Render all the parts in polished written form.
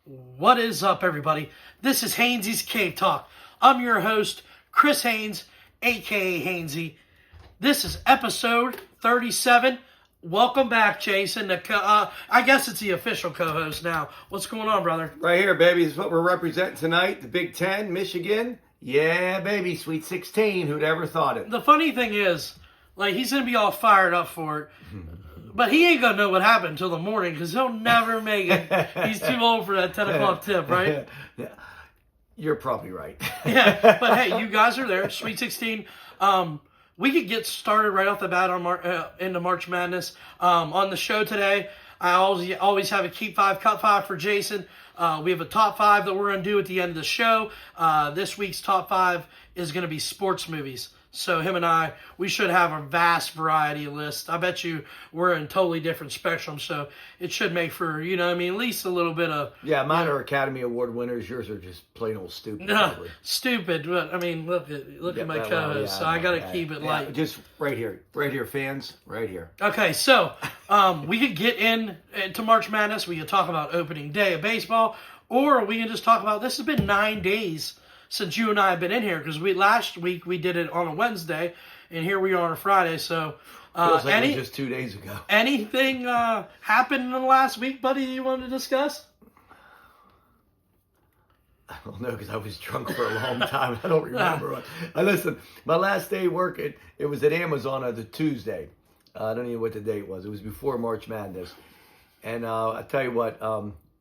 What is up, everybody? This is Hainsey's Cave Talk. I'm your host, Chris Haynes, aka Hainsey. This is episode 37. Welcome back, Jason. I guess it's the official co-host now. What's going on, brother? Right here, baby. This is what we're representing tonight. The Big Ten, Michigan. Yeah, baby. Sweet 16. Who'd ever thought it? The funny thing is, he's going to be all fired up for it. But he ain't going to know what happened until the morning because he'll never make it. He's too old for that 10 o'clock tip, right? Yeah. You're probably right. Yeah, but hey, you guys are there. Sweet 16. We could get started right off the bat on into March Madness. On the show today, I always have a Keep 5, Cut 5 for Jason. We have a top 5 that we're going to do at the end of the show. This week's top 5 is going to be sports movies. So him and I, we should have a vast variety of lists. I bet you we're in totally different spectrums, so it should make for, at least a little bit of... Yeah, mine are Academy Award winners. Yours are just plain old stupid. No, stupid, but look at my co-host, so I got to keep it light. Just right here, fans, right here. Okay, so we could get into March Madness. We could talk about opening day of baseball, or we can just talk about, this has been 9 days since you and I have been in here, because last week we did it on a Wednesday, and here we are on a Friday. So, feels like it was just 2 days ago. Anything happened in the last week, buddy? You want to discuss? I don't know, because I was drunk for a long time. I don't remember. Listen, my last day working, it was at Amazon on the Tuesday. I don't even know what the date was. It was before March Madness, and I tell you what,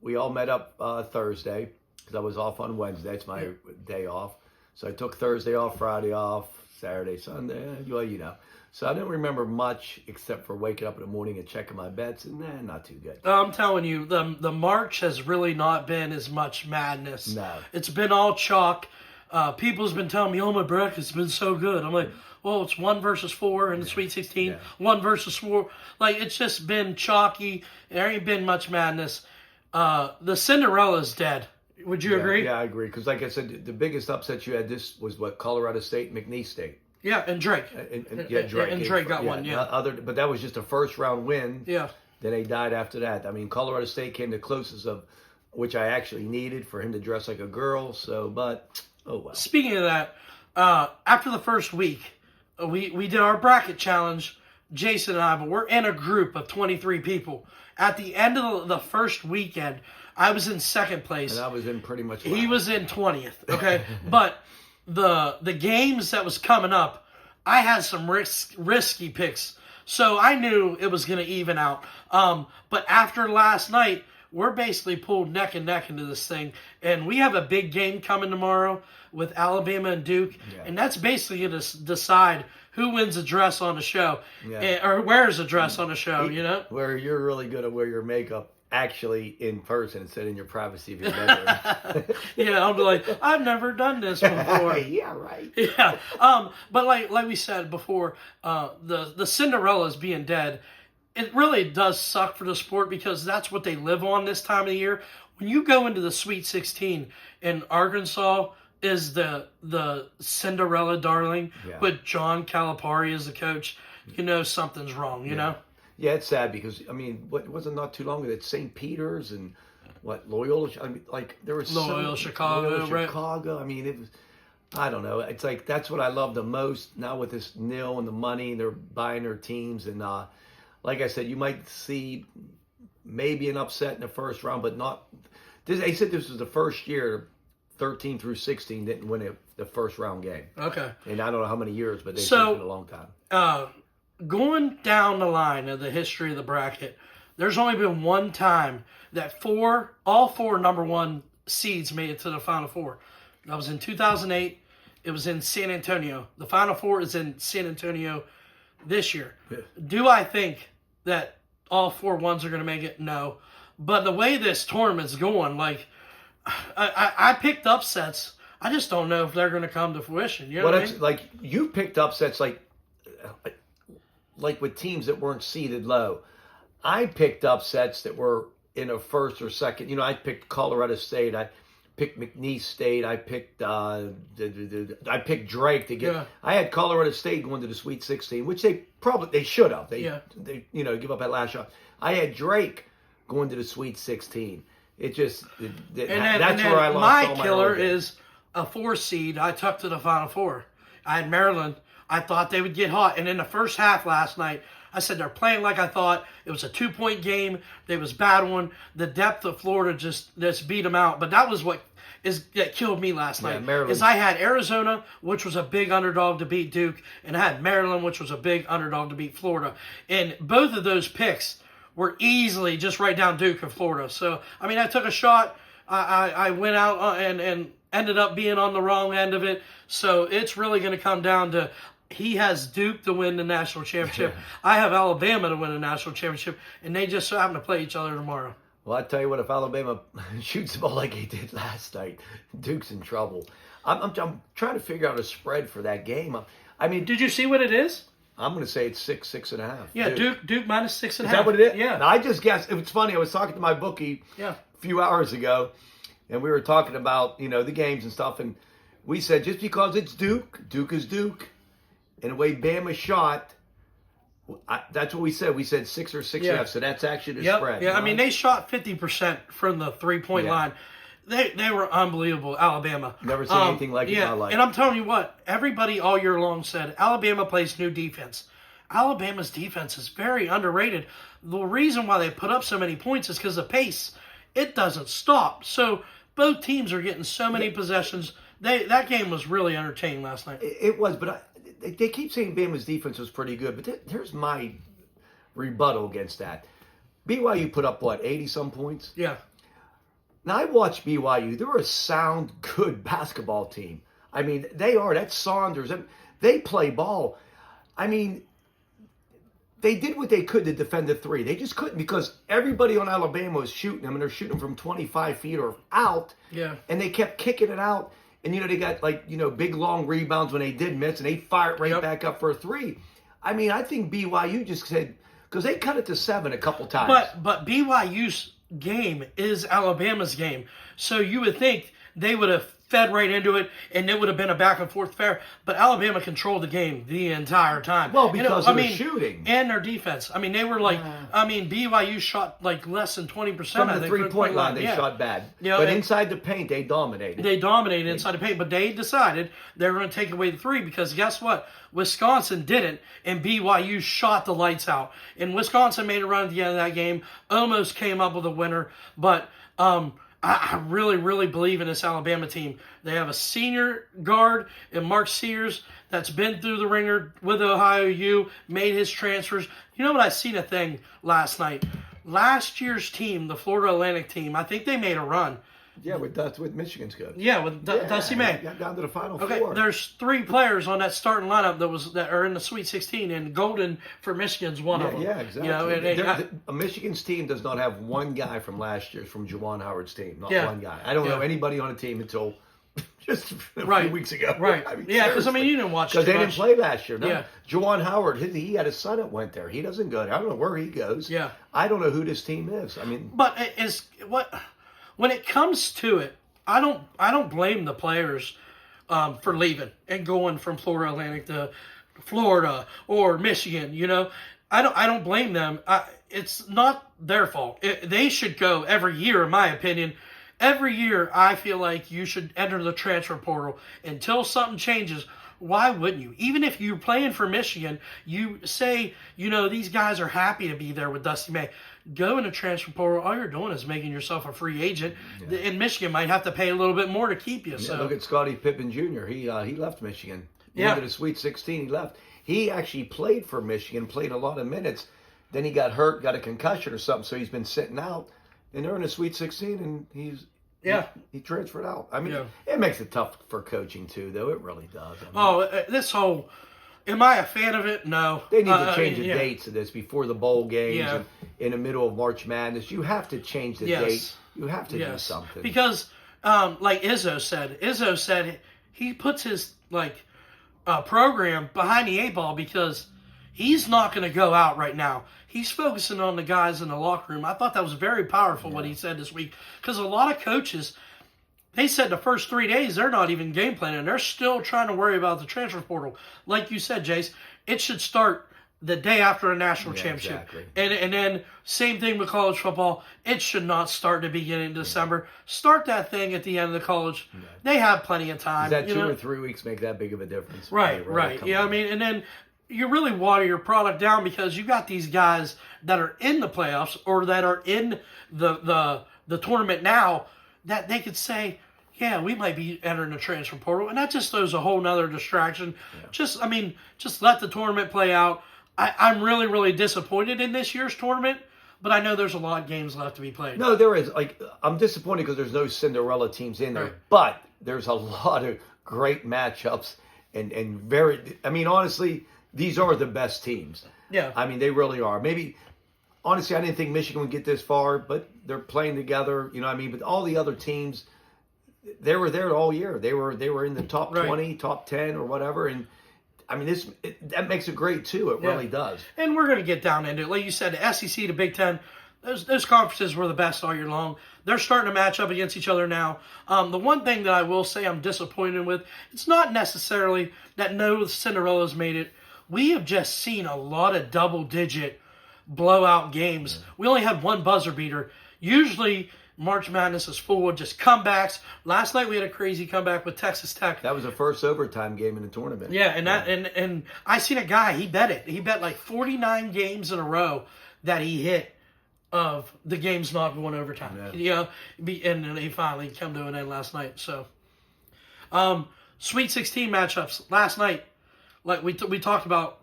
we all met up Thursday. Because I was off on Wednesday. It's my day off. So I took Thursday off, Friday off, Saturday, Sunday. Well, So I didn't remember much except for waking up in the morning and checking my bets. And not too good. I'm telling you, the March has really not been as much madness. No. It's been all chalk. People's been telling me, oh, my bracket's been so good. I'm like, well, it's 1 versus 4 in the Sweet 16. Yeah. 1 versus 4. It's just been chalky. There ain't been much madness. The Cinderella's dead. Would you agree? Yeah, I agree. Because like I said, the biggest upset you had this was Colorado State, McNeese State. Yeah, and Drake. Drake. And Drake got one, yeah. But that was just a first round win. Yeah. Then they died after that. I mean, Colorado State came the closest of which I actually needed for him to dress like a girl. So, but, oh well. Speaking of that, after the first week, we did our bracket challenge, Jason and I, but we're in a group of 23 people. At the end of the first weekend, I was in second place. And I was in pretty much... He was in 20th, okay? But the games that was coming up, I had some risky picks. So I knew it was going to even out. But after last night, we're basically pulled neck and neck into this thing. And we have a big game coming tomorrow with Alabama and Duke. Yeah. And that's basically going to decide who wins a dress on the show. Yeah. Or wears a dress on the show, Where you're really good at wear your makeup actually in person instead in your privacy of your bedroom. Yeah, I'll be like, I've never done this before. Yeah, right. Yeah. But like we said before, the Cinderella's being dead, it really does suck for the sport because that's what they live on this time of the year. When you go into the Sweet 16 in Arkansas is the Cinderella darling, with John Calipari as the coach, something's wrong, you know? Yeah, it's sad because, what wasn't not too long ago that St. Peter's and Loyola, there was Loyola, Chicago, right? Chicago. It was, I don't know. It's like, that's what I love the most now with this nil and the money, they're buying their teams. And like I said, you might see maybe an upset in the first round, but not. They said this was the first year 13 through 16 didn't win the first round game. Okay. And I don't know how many years, but they've been a long time. Going down the line of the history of the bracket, there's only been one time that all four number one seeds made it to the Final Four. That was in 2008. It was in San Antonio. The Final Four is in San Antonio this year. Yeah. Do I think that all 4 ones are going to make it? No. But the way this tournament's going, I picked upsets. I just don't know if they're going to come to fruition. You know what I mean? Like, you picked upsets like with teams that weren't seeded low. I picked upsets that were in a first or second. I picked Colorado State. I picked McNeese State. I picked Drake to get. Yeah. I had Colorado State going to the Sweet 16, which they should have. They give up that last shot. I had Drake going to the Sweet 16. It just And that's then where I lost my all my killer early games. is a 4 seed. I took to the Final Four. I had Maryland. I thought they would get hot. And in the first half last night, I said they're playing like I thought. It was a 2-point game. They was battling. The depth of Florida just beat them out. But that was that killed me last night. Maryland. Is I had Arizona, which was a big underdog to beat Duke, and I had Maryland, which was a big underdog to beat Florida. And both of those picks were easily just right down Duke and Florida. So, I mean, I took a shot. I went out and ended up being on the wrong end of it. So it's really going to come down to he has Duke to win the national championship. I have Alabama to win the national championship, and they just so happen to play each other tomorrow. Well, I tell you what, if Alabama shoots the ball like he did last night, Duke's in trouble. I'm trying to figure out a spread for that game. I mean, Did you see what it is? I'm going to say it's 6.5. Yeah, Duke minus 6.5. Is that what it is? Yeah. And I just guessed. It was funny. I was talking to my bookie Yeah. a few hours ago, and we were talking about, the games and stuff, and we said just because it's Duke, Duke is Duke. And the way Bama shot, that's what we said. We said 6 or 6.5. So that's actually the spread. Yeah, right? I mean, they shot 50% from the 3-point line. They were unbelievable, Alabama. Never seen anything like it in my life. And I'm telling you what, everybody all year long said Alabama plays new defense. Alabama's defense is very underrated. The reason why they put up so many points is because the pace. It doesn't stop. So both teams are getting so many possessions. That game was really entertaining last night. It was, but they keep saying Bama's defense was pretty good. But here's my rebuttal against that. BYU put up, 80-some points? Yeah. Now, I watched BYU. They're a sound, good basketball team. I mean, they are. That's Saunders. They play ball. I mean, they did what they could to defend the three. They just couldn't because everybody on Alabama was shooting them, and they're shooting from 25 feet or out. Yeah. And they kept kicking it out. And, they got, big, long rebounds when they did miss, and they fired right back up for a three. I mean, I think BYU just said, because they cut it to 7 a couple times. But BYU's game is Alabama's game. So you would think they would have fed right into it, and it would have been a back and forth affair. But Alabama controlled the game the entire time. Well, because of their shooting. And their defense. I mean, they were BYU shot less than 20%. From the 3-point line, they shot bad. But inside the paint, they dominated. They dominated inside the paint, but they decided they were going to take away the three because guess what? Wisconsin didn't, and BYU shot the lights out. And Wisconsin made a run at the end of that game, almost came up with a winner, but I really, really believe in this Alabama team. They have a senior guard in Mark Sears that's been through the ringer with Ohio U, made his transfers. You know what? I seen a thing last night. Last year's team, the Florida Atlantic team, I think they made a run. Yeah, with Michigan's good. Yeah, with Dusty May. Got down to the Final Okay, Four. there's 3 players on that starting lineup that are in the Sweet 16, and Golden for Michigan's one of them. Yeah, exactly. And Michigan's team does not have one guy from last year from Juwan Howard's team. Not Yeah. one guy. I don't know anybody on a team until just a few weeks ago. Right. I mean, Because, you didn't watch because they too didn't much. play last year. No. Yeah. Juwan Howard, he had a son that went there. He doesn't go there. I don't know where he goes. Yeah. I don't know who this team is. I mean, But when it comes to it, I don't blame the players for leaving and going from Florida Atlantic to Florida or Michigan. I don't blame them. It's not their fault. They should go every year, in my opinion. Every year, I feel like you should enter the transfer portal until something changes. Why wouldn't you? Even if you're playing for Michigan, you say, these guys are happy to be there with Dusty May. Go in the transfer portal. All you're doing is making yourself a free agent. Yeah. And Michigan might have to pay a little bit more to keep you. So look at Scottie Pippen Jr. He left Michigan. He went to the Sweet 16. He left. He actually played for Michigan, played a lot of minutes. Then he got hurt, got a concussion or something, so he's been sitting out. And they're in the Sweet 16, and he transferred out. I mean, it makes it tough for coaching too, though. It really does. This whole. Am I a fan of it? No. They need to change the dates of this before the bowl games and in the middle of March Madness. You have to change the date. You have to do something. Because, like Izzo said he puts his program behind the 8 ball because he's not going to go out right now. He's focusing on the guys in the locker room. I thought that was very powerful what he said this week because a lot of coaches. They said the first 3 days, they're not even game planning. They're still trying to worry about the transfer portal. Like you said, Jace, it should start the day after a national championship. Exactly. And then same thing with college football. It should not start at the beginning of December. Start that thing at the end of the college. Yeah. They have plenty of time. Does that 2 or 3 weeks make that big of a difference? Right, right. Yeah, I mean, and then you really water your product down because you got these guys that are in the playoffs or that are in the tournament now that they could say, yeah, we might be entering the transfer portal, and that just throws a whole nother distraction. Yeah. Just let the tournament play out. I'm really, really disappointed in this year's tournament, but I know there's a lot of games left to be played. No, there is. I'm disappointed because there's no Cinderella teams in there, right. But there's a lot of great matchups and very. I mean, honestly, these are the best teams. Yeah. I mean, they really are. Maybe, honestly, I didn't think Michigan would get this far, but they're playing together. You know what I mean? But all the other teams, they were there all year. They were in the top 20, top 10, or whatever, and. I mean, that makes it great, too. It really does. And we're going to get down into it. Like you said, the SEC, the Big Ten, those conferences were the best all year long. They're starting to match up against each other now. The one thing that I will say I'm disappointed with, it's not necessarily that no Cinderella's made it. We have just seen a lot of double-digit blowout games. Yeah. We only had one buzzer beater. Usually March Madness is full of just comebacks. Last night we had a crazy comeback with Texas Tech. That was the first overtime game in the tournament. Yeah, and I seen a guy, he bet it. He bet like 49 games in a row that he hit of the games not going overtime. Yeah. You know, and then he finally come to an end last night. So, Sweet 16 matchups last night. Like we talked about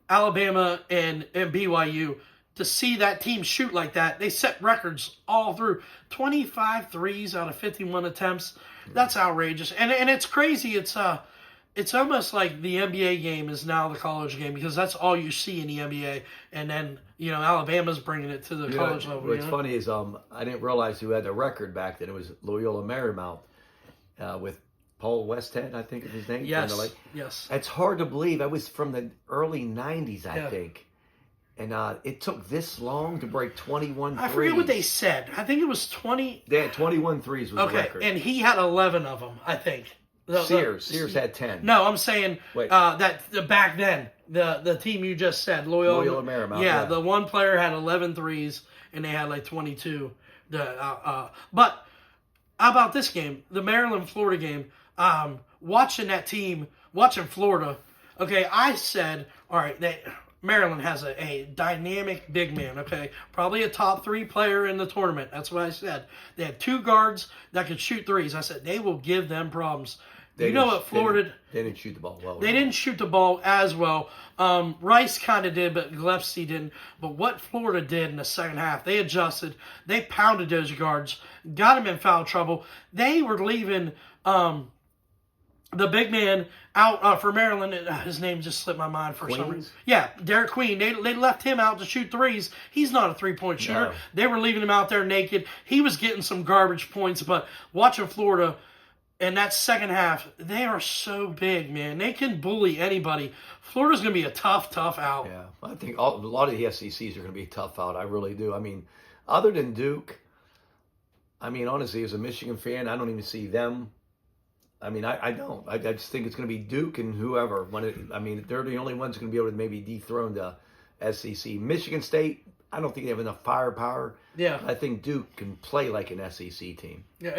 Alabama and BYU. To see that team shoot like that, they set records all through. 25 threes out of 51 attempts. That's outrageous. And it's crazy. It's almost like the NBA game is now the college game because that's all you see in the NBA. And then, you know, Alabama's bringing it to the college level. What's funny is I didn't realize who had the record back then. It was Loyola Marymount with Paul Westhead, I think is his name. Yes, yes. It's hard to believe. That was from the early 90s, I think. And it took this long to break 21 threes. I forget what they said. I think it was 20. They had 21 threes was the record. And he had 11 of them, I think. Sears had 10. No, I'm saying that back then, the team you just said, Loyola Marymount. Yeah, the one player had 11 threes, and they had like 22. But how about this game, the Maryland-Florida game? Watching that team, watching Florida, okay, I said, all right, Maryland has a dynamic big man, okay? Probably a top 3 player in the tournament. That's what I said. They had 2 guards that could shoot threes. I said, they will give them problems. You know what Florida... They didn't shoot the ball well. They didn't shoot the ball as well. Rice kind of did, but Gillespie didn't. But what Florida did in the second half, they adjusted. They pounded those guards, got them in foul trouble. They were leaving... the big man out for Maryland, his name just slipped my mind for some reason. Yeah, Derek Queen. They left him out to shoot threes. He's not a three-point shooter. No. They were leaving him out there naked. He was getting some garbage points, but watching Florida in that second half, they are so big, man. They can bully anybody. Florida's going to be a tough out. Yeah, I think a lot of the SECs are going to be tough out. I really do. I mean, other than Duke, I mean, honestly, as a Michigan fan, I don't even see them. I mean, I don't. I just think it's going to be Duke and whoever. They're the only ones going to be able to maybe dethrone the SEC. Michigan State, I don't think they have enough firepower. Yeah. I think Duke can play like an SEC team. Yeah,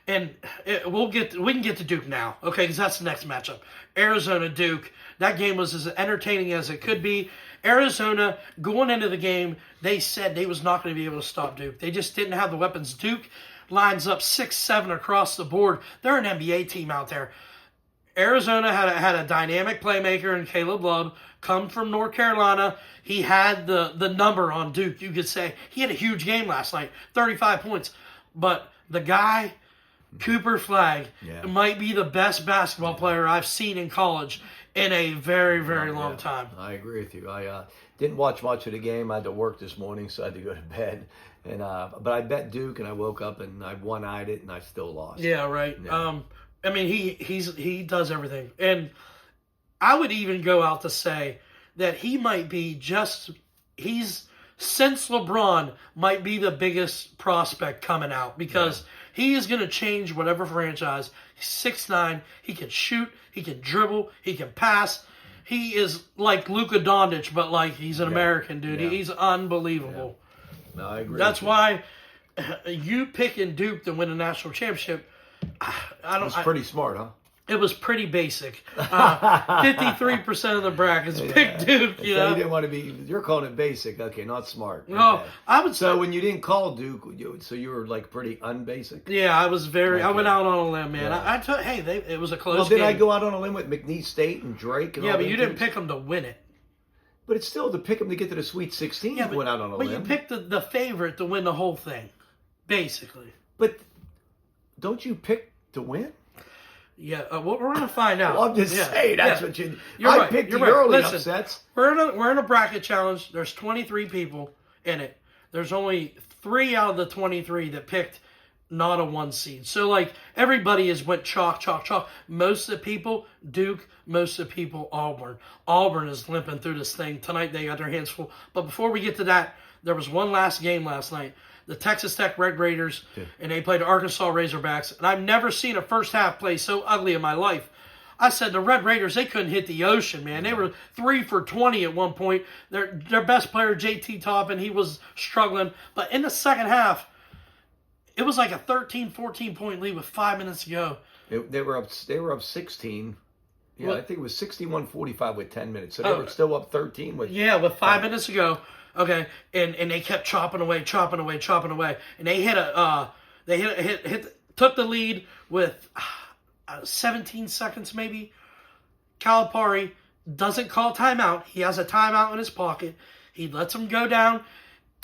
we can get to Duke now, okay? Because that's the next matchup. Arizona Duke. That game was as entertaining as it could be. Arizona going into the game, they said they was not going to be able to stop Duke. They just didn't have the weapons. Duke lines up 6-7 across the board. They're an NBA team out there. Arizona had a dynamic playmaker in Caleb Love, come from North Carolina. He had the number on Duke, you could say. He had a huge game last night, 35 points. But the guy, Cooper Flagg, might be the best basketball player I've seen in college in a very, very long time. I agree with you. I didn't watch much of the game. I had to work this morning, so I had to go to bed. And but I bet Duke, and I woke up and I one-eyed it, and I still lost. Yeah, right. Yeah. I mean, he does everything, and I would even go out to say that he might be since LeBron might be the biggest prospect coming out because he is going to change whatever franchise. He's 6'9", he can shoot, he can dribble, he can pass. he is like Luka Doncic, but like he's an American dude. Yeah. He's unbelievable. No, I agree. That's with why you picking Duke to win a national championship. I you. don't. It's pretty smart, huh? It was pretty basic. 53% of the brackets picked Duke. You So know. you didn't want to be. You're calling it basic. Okay, not smart. No, Okay. I would So say. when you didn't call Duke, so you were like pretty unbasic. Yeah, I was very. I Okay. went out on a limb, man. Yeah. I took. Hey, it was a close Well, did game. I go out on a limb with McNeese State and Drake? And Yeah, all but them you didn't teams? pick them to win it. But it's still to pick them to get to the Sweet 16. Yeah, you went out on a but limb. you picked the favorite to win the whole thing, basically. But don't you pick to win? Yeah, we're gonna find out. Well, I'm just Yeah, saying that's yeah. what you. You're I right, picked you're the right. early Listen, upsets. We're in a bracket challenge. There's 23 people in it. There's only 3 out of the 23 that picked not a 1 seed. So like everybody has went chalk, chalk, chalk. Most of the people Duke. Most of the people Auburn. Auburn is limping through this thing tonight. They got their hands full. But before we get to that, there was one last game last night. The Texas Tech Red Raiders, and they played the Arkansas Razorbacks. And I've never seen a first half play so ugly in my life. I said the Red Raiders, they couldn't hit the ocean, man. They were 3 for 20 at one point. Their best player, JT Toppin, he was struggling. But in the second half, it was like a 13, 14-point lead with 5 minutes to go. They were up. They were up 16. Yeah, What? I think it was 61-45 with 10 minutes. So they Oh. were still up 13 with. Yeah, with 5 minutes to go. Okay, and they kept chopping away, and they took the lead with 17 seconds maybe. Calipari doesn't call timeout. He has a timeout in his pocket. He lets them go down.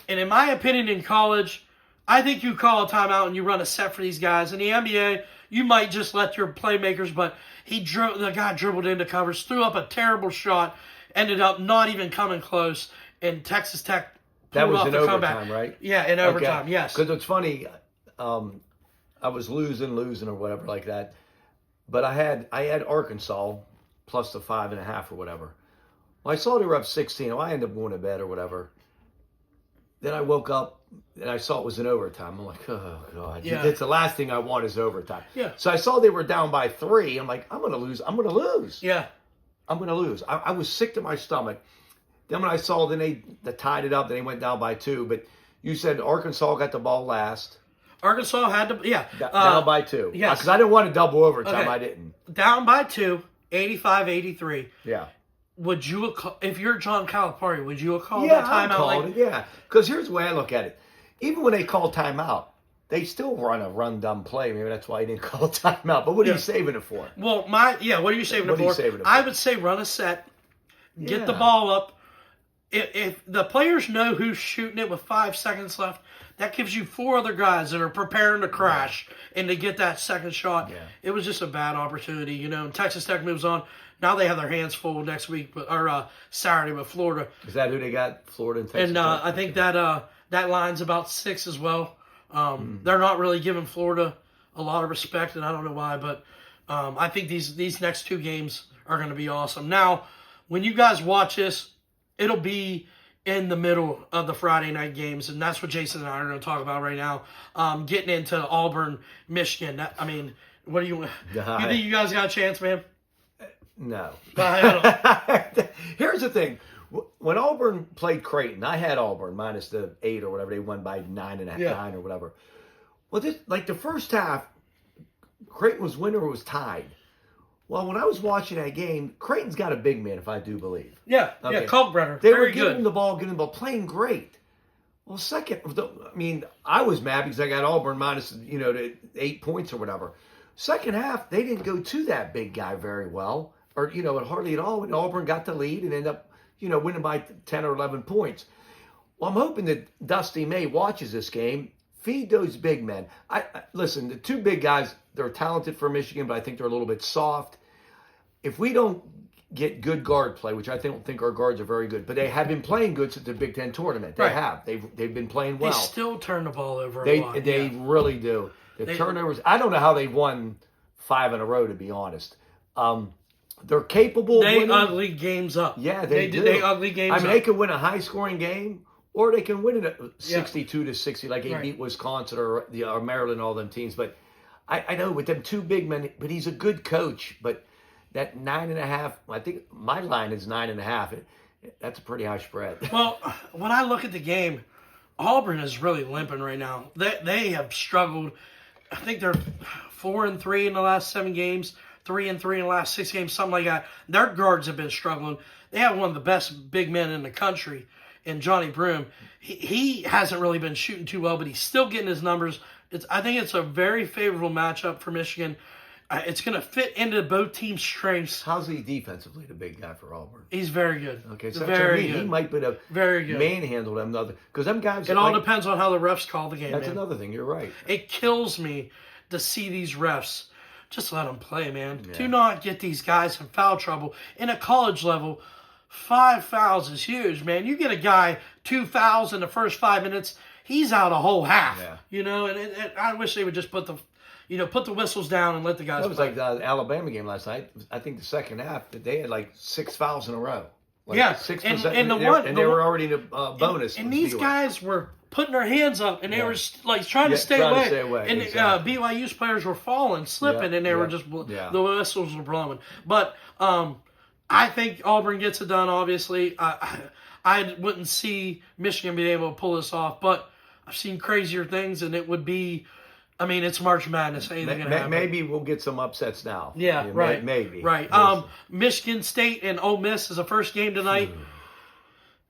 And in my opinion, in college, I think you call a timeout and you run a set for these guys. In the NBA, you might just let your playmakers, but the guy dribbled into covers, threw up a terrible shot, ended up not even coming close. And Texas Tech That pulled was off in the overtime, comeback. right? Yeah, in overtime, yes. Because it's funny, I was losing or whatever like that, but I had Arkansas plus the 5.5 or whatever. Well, I saw they were up 16. Well, I ended up going to bed or whatever. Then I woke up and I saw it was in overtime. I'm like, oh God, Yeah. it's the last thing I want is overtime. Yeah. So I saw they were down by 3. I'm like, I'm gonna lose. I'm gonna lose. Yeah. I'm gonna lose. I was sick to my stomach. Then when I saw, then they tied it up. Then they went down by 2. But you said Arkansas got the ball last. Arkansas had to, yeah. Down by 2. yes. Because I didn't want to double overtime. Okay. I didn't. Down by 2, 85-83. Yeah. Would you, if you're John Calipari, would you have called Yeah, that I timeout? called Like, it. Yeah. Because here's the way I look at it. Even when they call timeout, they still run a run-dumb play. Maybe that's why he didn't call timeout. But what are Yeah. you saving it for? well, what are you saving What it are you for? saving it I for? would say run a set, get the Yeah. ball up. If the players know who's shooting it with 5 seconds left, that gives you 4 other guys that are preparing to crash and to get that second shot. Yeah. It was just a bad opportunity, you know. And Texas Tech moves on. Now they have their hands full next week, or Saturday with Florida. Is that who they got? Florida and Texas And Tech? I think that line's about 6 as well. They're not really giving Florida a lot of respect, and I don't know why, but I think these next 2 games are going to be awesome. Now, when you guys watch this, it'll be in the middle of the Friday night games, and that's what Jason and I are going to talk about right now. Getting into Auburn, Michigan. What do you think you guys got a chance, man? No. I Here's the thing. When Auburn played Creighton, I had Auburn minus the 8 or whatever. They won by 9.5, Yeah. 9 or whatever. Well, the first half, Creighton was winning or was tied. Well, when I was watching that game, Creighton's got a big man, if I do believe. yeah, Okay. Kalkbrenner. They Very were giving good. the ball, playing great. Well, I was mad because I got Auburn minus, the 8 points or whatever. Second half, they didn't go to that big guy very well, or, hardly at all. And Auburn got the lead and ended up, winning by 10 or 11 points. Well, I'm hoping that Dusty May watches this game. Feed those big men. Listen, the 2 big guys, they're talented for Michigan, but I think they're a little bit soft. If we don't get good guard play, which I don't think our guards are very good, but they have been playing good since the Big Ten tournament. They Right. have. They've been playing well. They still turn the ball over a They lot. they really do. The turnovers. I don't know how they've won 5 in a row, to be honest. They're capable. Of They winning. ugly games up. Yeah, they do. They ugly games I up. mean, they could win a high-scoring game, or they can win it 62-60, like they Right. beat Wisconsin or Maryland, all them teams. But I know with them 2 big men, but he's a good coach. But that 9.5. I think my line is 9.5. That's a pretty high spread. Well, when I look at the game, Auburn is really limping right now. They have struggled. I think they're 4-3 in the last 7 games, 3-3 in the last 6 games, something like that. Their guards have been struggling. They have one of the best big men in the country in Johnny Broome. He hasn't really been shooting too well, but he's still getting his numbers. I think it's a very favorable matchup for Michigan. It's going to fit into both teams' strengths. How's he defensively, the big guy for Auburn? He's very good. Okay, so very good. good. He might be the Very good. manhandle them other because them guys. It all depends on how the refs call the game. That's man. another thing. You're right. It kills me to see these refs. Just let them play, man. Yeah. Do not get these guys in foul trouble. In a college level, 5 fouls is huge, man. You get a guy 2 fouls in the first 5 minutes, he's out a whole half. Yeah. You know, and I wish they would just put the whistles down and let the guys That was play. like the Alabama game last night. I think the second half that they had like 6 fouls in a row. Like Yeah, 6%, and they were already in a bonus. And these guys were putting their hands up, and they were like trying Yeah, to stay trying to away. stay away, And exactly. BYU's players were falling, slipping, Yeah, and they were yeah, just yeah. the whistles were blowing. But I think Auburn gets it done. Obviously, I wouldn't see Michigan being able to pull this off, but I've seen crazier things, and it would be. I mean, it's March Madness. Anything can happen. Maybe we'll get some upsets now. Yeah, right. Maybe. Right. We'll see. Michigan State and Ole Miss is the first game tonight.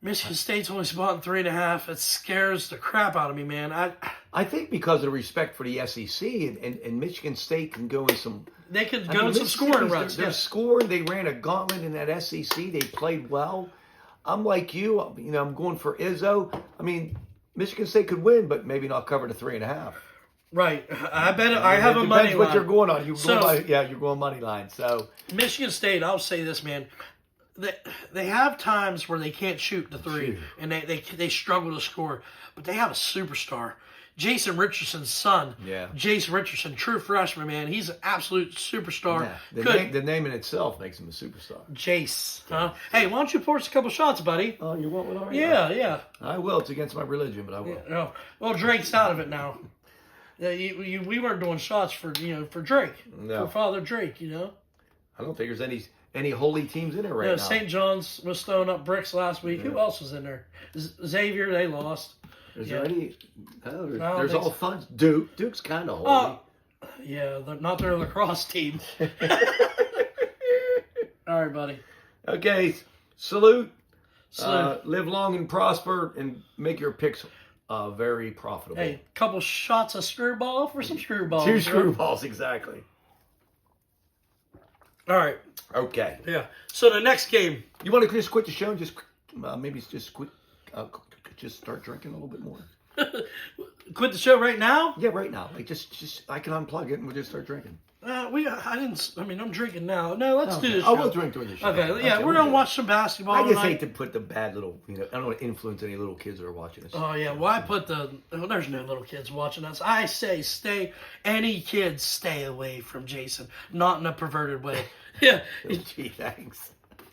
Michigan State's only spotting 3.5. It scares the crap out of me, man. I think because of the respect for the SEC and Michigan State can go in some. They could I go mean, in some Mississippi's- scoring runs. They're Yeah. scoring. They ran a gauntlet in that SEC. They played well. I'm like you. I'm going for Izzo. I mean, Michigan State could win, but maybe not cover the 3.5. Right. I bet I have a It money depends what line. you're going on. So- You're going money line. So Michigan State, I'll say this, man. They have times where they can't shoot the three, Shoot. and they struggle to score. But they have a superstar. Jason Richardson's son. Yeah. Jason Richardson, true freshman, man. He's an absolute superstar. yeah, the name in itself makes him a superstar. Jace. Huh? Hey, why don't you pour us a couple shots, buddy? Oh, you want one already? Yeah. I will. It's against my religion, but I will. No. Well, Drake's out of it now. Yeah, we weren't doing shots for Drake, No. for Father Drake, I don't think there's any holy teams in there right now. St. John's was throwing up bricks last week. Who else was in there? Xavier, they lost. Is Yeah. there any? No, I don't there's think all fun. Duke's kind of holy. Oh, yeah, they're not their lacrosse team. All right, buddy. Okay, salute. So, Live long and prosper, and make your picks very profitable. hey, couple shots of screwball for some screwballs. 2 right? screwballs, exactly. All right. Okay. Yeah. So the next game. You want to just quit the show and just maybe just quit, just start drinking a little bit more? Quit the show right now? Yeah, right now. Like just I can unplug it and we'll just start drinking. I'm drinking now. No, let's do this. Oh, show. we'll drink during the show. Okay, yeah, we're we'll gonna do it. watch some basketball I just tonight. hate to put the bad little, I don't want to influence any little kids that are watching us. Oh yeah, why put there's no little kids watching us. I say any kids stay away from Jason. Not in a perverted way. Yeah, Gee, thanks.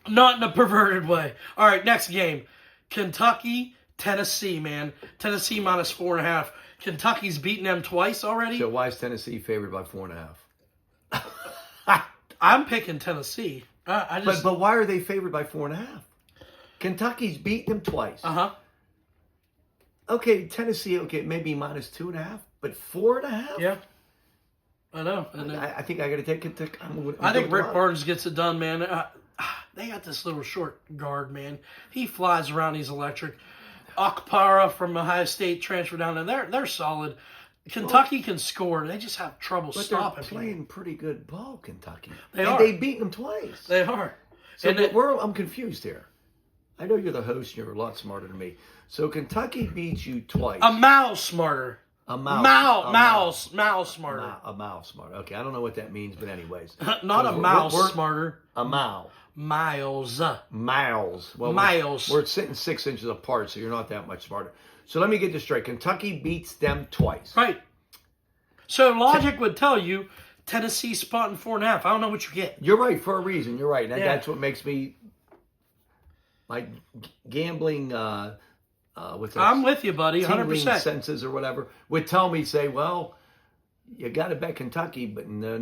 not in a perverted way. All right, next game. Kentucky, Tennessee, man. Tennessee minus 4.5. Kentucky's beaten them twice already. So why is Tennessee favored by 4.5? I'm picking Tennessee. I just But why are they favored by 4.5? Kentucky's beaten them twice. uh-huh. Okay, Tennessee, maybe minus 2.5, but 4.5? Yeah. I know. And then- I think I got to take Kentucky. I think Rick Barnes gets it done, man. They got this little short guard, man. He flies around. He's electric. Akpara from Ohio State transferred down there. They're solid. Kentucky can score. They just have trouble But stopping. they're playing pretty good ball, Kentucky. They and are. they've beaten them twice. They are. So And I'm confused here. I know you're the host and you're a lot smarter than me. So Kentucky beats you twice. a mouse smarter. A mouse. Mouse smarter. A mouse smart. Okay, I don't know what that means, but anyways. Not a So mouse we're- smarter. A mouse. Miles. Miles. Well, Miles. We're sitting 6 inches apart, so you're not that much smarter. So let me get this straight. Kentucky beats them twice. Right. So logic would tell you Tennessee spotting 4.5. I don't know what you get. You're right for a reason. You're right. And Yeah. that's what makes me my gambling with I'm with you, buddy. tingling 100%. senses or whatever would tell me, say, well, You got to bet Kentucky, but no.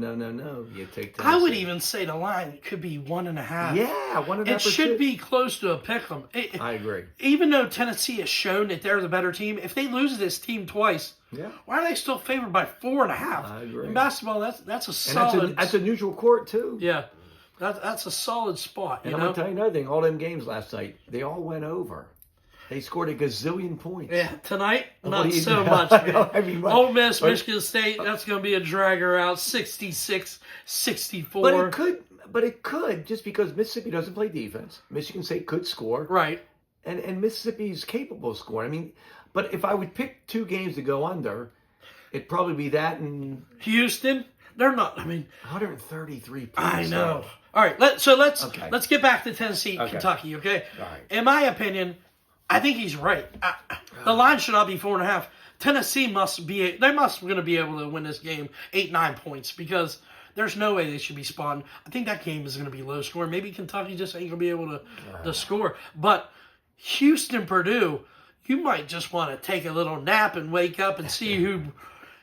You take Tennessee. I would even say the line could be 1.5. Yeah, 1.5. It should be close to a pick 'em. I agree. Even though Tennessee has shown that they're the better team, if they lose this team twice, why are they still favored by 4.5? I agree. In basketball, that's a And solid. that's a neutral court too. Yeah, that's a solid spot. And I'm gonna tell you another thing. All them games last night, they all went over. They scored a gazillion points. Yeah, tonight, What not do you so know? much. Man. I mean, Ole Miss, Michigan State, that's going to be a dragger out, 66-64. But it could, just because Mississippi doesn't play defense. Michigan State could score. Right. And Mississippi's capable of scoring. I mean, but if I would pick two games to go under, it'd probably be that and Houston, they're not, 133 points. I know. though. All right, let's get back to Tennessee, Kentucky, okay? All right. In my opinion, I think he's right. The line should not be 4.5. Tennessee must going to be able to win this game 8-9 points because there's no way they should be spawning. I think that game is going to be low scoring. Maybe Kentucky just ain't going to be able to score. But Houston, Purdue, you might just want to take a little nap and wake up and see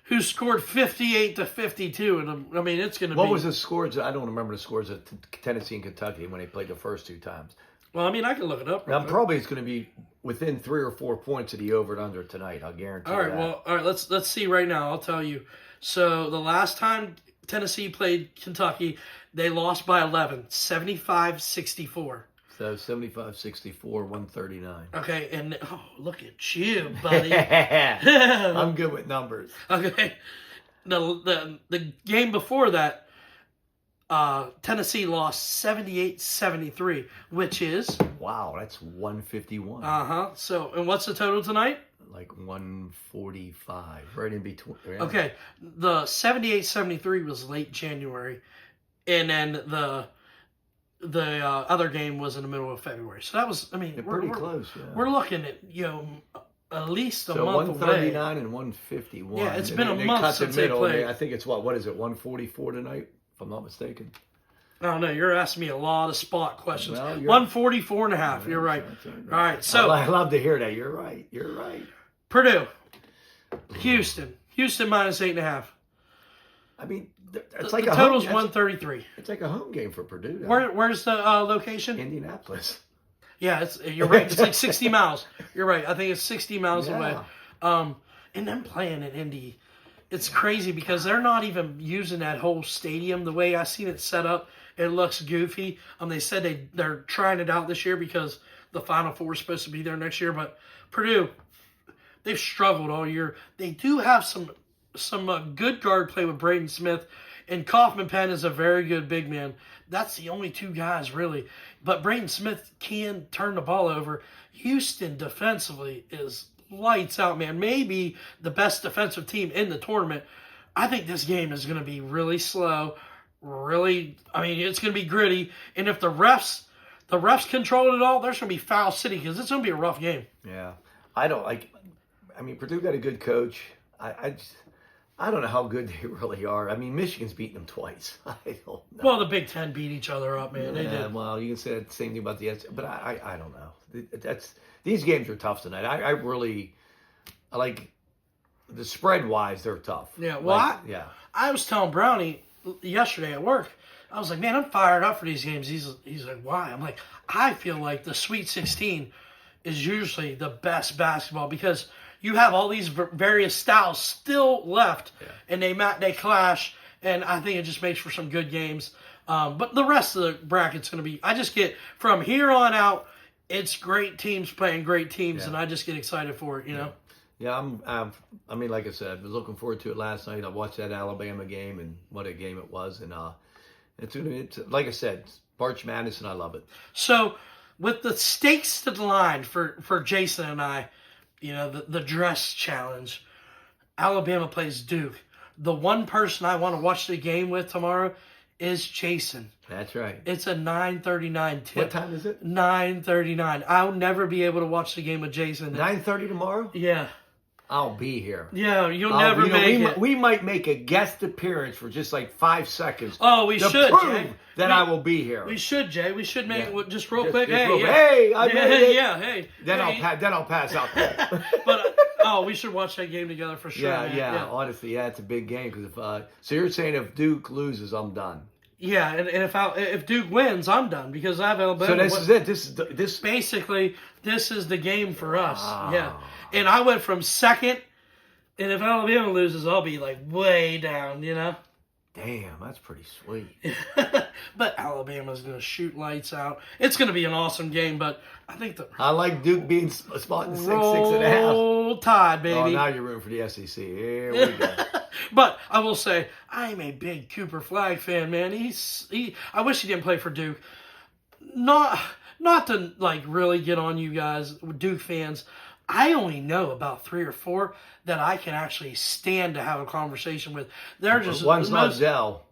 who scored 58-52. And it's going to be. What was the scores? I don't remember the scores of Tennessee and Kentucky when they played the first two times. Well, I can look it up. Probably it's going to be within 3 or 4 points of the over and under tonight. I'll guarantee. All right. that. Well, all right. Let's see right now. I'll tell you. So the last time Tennessee played Kentucky, they lost by 11, 75-64. So 75-64, 139. Okay, and look at you, buddy. I'm good with numbers. Okay, the game before that, Tennessee lost 78-73, which is Wow, that's 151. So, and what's the total tonight? Like 145, right in between. Yeah. Okay, the 78-73 was late January, and then the other game was in the middle of February. So that was, They're pretty close. Yeah. We're looking at at least a so month 139 away. and 151. Yeah, it's been a they month cut since the they middle. played. I think it's what is it? 144 tonight, if I'm not mistaken. No, you're asking me a lot of spot questions. Well, 144.5. You're right. All right, so I love to hear that. You're right. Purdue, Houston minus 8.5. It's like the a total's home, 133. It's like a home game for Purdue. Where's the location? Indianapolis. Yeah, you're right. It's like 60 miles. You're right. I think it's 60 miles away. And them playing in Indy, it's crazy because they're not even using that whole stadium the way I seen it set up. It looks goofy. They said they're trying it out this year because the Final Four is supposed to be there next year. But Purdue, they've struggled all year. They do have some good guard play with Braden Smith, and Kaufman Penn is a very good big man. That's the only two guys really. But Braden Smith can turn the ball over. Houston defensively is lights out, man. Maybe the best defensive team in the tournament. I think this game is going to be really slow. It's going to be gritty. And if the refs control it all, there's going to be foul city because it's going to be a rough game. Yeah. Purdue got a good coach. I don't know how good they really are. Michigan's beaten them twice. I don't know. Well, the Big Ten beat each other up, man. They did. Well, you can say the same thing about the SEC, but I don't know. These games are tough tonight. I like the spread wise, they're tough. Yeah. Well, I was telling Brownie yesterday at work. I was like, man, I'm fired up for these games. He's like, why? I'm like, I feel like the Sweet 16 is usually the best basketball because you have all these various styles still left, and they clash, and I think it just makes for some good games. But the rest of the bracket's going to be, I just get, from here on out, it's great teams playing great teams, and I just get excited for it, you know? Yeah, like I said, I was looking forward to it last night. I watched that Alabama game, and what a game it was. And it's like I said, March Madness, and I love it. So, with the stakes to the line for Jason and I, the dress challenge, Alabama plays Duke. The one person I want to watch the game with tomorrow is Jason. That's right. It's a 9:39 tip. What time is it? 9:39. I'll never be able to watch the game with Jason. 9:30 tomorrow? Yeah. I'll be here. Yeah, you'll never make it. We might make a guest appearance for just like 5 seconds. Oh, we should, Jay. I will be here. We should, Jay. We should make it just real quick. Hey, I made it. Yeah, hey. Then I'll pass out. But Oh, we should watch that game together for sure. Yeah, man. yeah. Honestly, yeah, it's a big game because so you're saying if Duke loses, I'm done. Yeah, and if Duke wins, I'm done because I have Alabama. So this is it. This. Basically, this is the game for us. Wow. Yeah, and I went from second, and if Alabama loses, I'll be like way down. Damn, that's pretty sweet. But Alabama's going to shoot lights out. It's going to be an awesome game, but I think the I like Duke being spotting 6.5. Roll Tide, baby. Oh, now you're rooting for the SEC. Here we go. But I will say, I'm a big Cooper Flag fan, man. I wish he didn't play for Duke. Not to like really get on you guys, Duke fans. I only know about 3 or 4 that I can actually stand to have a conversation with. They're just One's not Dell.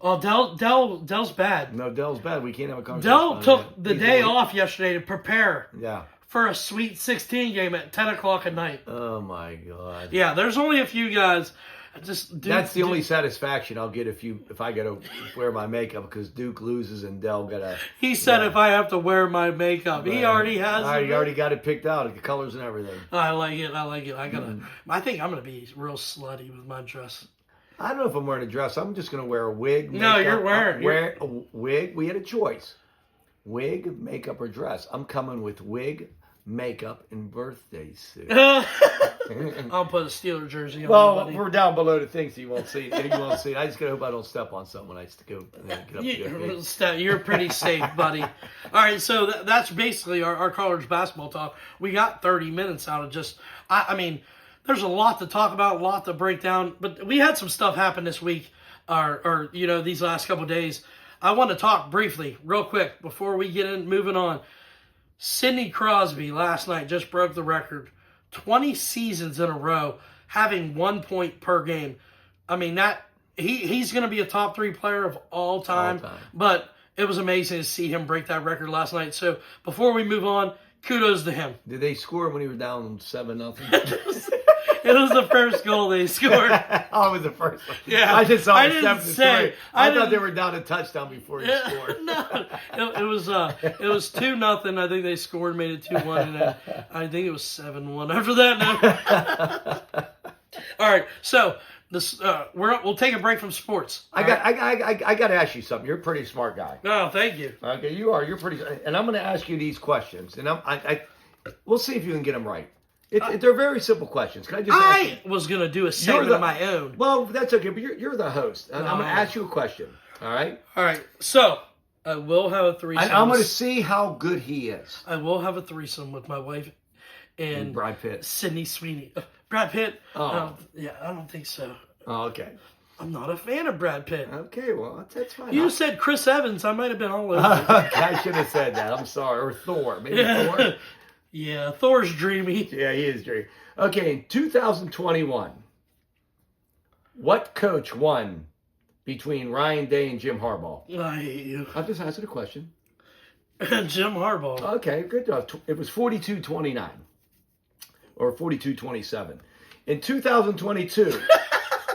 Oh, Dell's bad. No, Dell's bad. We can't have a conversation. Dell on took that. the day off yesterday to prepare Yeah. for a Sweet 16 game at 10 o'clock at night. Oh my God. Yeah, there's only a few guys. That's the only satisfaction I'll get if I gotta wear my makeup because Duke loses and Dell gotta. He said if I have to wear my makeup, he already has. I already got it picked out, the colors and everything. I like it. I think I'm gonna be real slutty with my dress. I don't know if I'm wearing a dress. I'm just gonna wear a wig. No, makeup. you're wearing. Wear a wig. We had a choice: wig, makeup, or dress. I'm coming with wig, makeup, and birthday suit. I'll put a Steeler jersey on. Well, we're down below the thing, so you won't see it. You won't see it. I just gotta hope I don't step on something when I just go get up to go. You're pretty safe, buddy. All right, so that's basically our college basketball talk. We got 30 minutes out of just. I mean, there's a lot to talk about, a lot to break down, but we had some stuff happen this week, or these last couple of days. I want to talk briefly, real quick, before we get in moving on. Sidney Crosby last night just broke the record. 20 seasons in a row having 1 point per game. I mean, he's going to be a top 3 player of all time. But it was amazing to see him break that record last night. So before we move on, kudos to him. Did they score when he was down 7-0? It was the first goal they scored. Oh, it was the first one. Yeah. I just saw I the didn't 7-3. say- I thought they were down a touchdown before he scored. No, it was 2-0. I think they scored, made it 2-1, and then I think it was 7-1 after that. No. All right, so this we'll take a break from sports. I got to ask you something. You're a pretty smart guy. Oh, thank you. Okay, you are. You're pretty. And I'm going to ask you these questions, and we'll see if you can get them right. They're very simple questions. Can I just? I was going to do a segment of my own. Well, that's okay. But you're the host. I'm going to ask you a question. All right. All right. So I will have a threesome. I'm going to see how good he is. I will have a threesome with my wife and Brad Pitt. Sydney Sweeney. Brad Pitt? Oh. I don't think so. Oh, okay. I'm not a fan of Brad Pitt. Okay, well, that's fine. You said Chris Evans. I might have been all over. I should have said that. I'm sorry. Or Thor. Maybe Thor. Yeah, Thor's dreamy. Yeah, he is dreamy. Okay, in 2021, what coach won between Ryan Day and Jim Harbaugh? I hate you. I'm just asking a question. Jim Harbaugh. Okay, good job. It was 42-29 or 42-27. In 2022,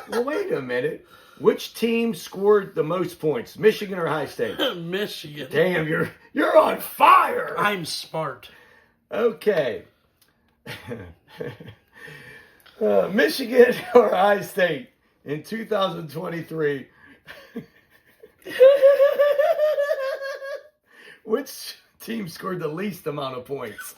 well, wait a minute. Which team scored the most points, Michigan or Ohio State? Michigan. Damn, you're on fire. I'm smart. Okay. Michigan or Ohio State in 2023. Which team scored the least amount of points?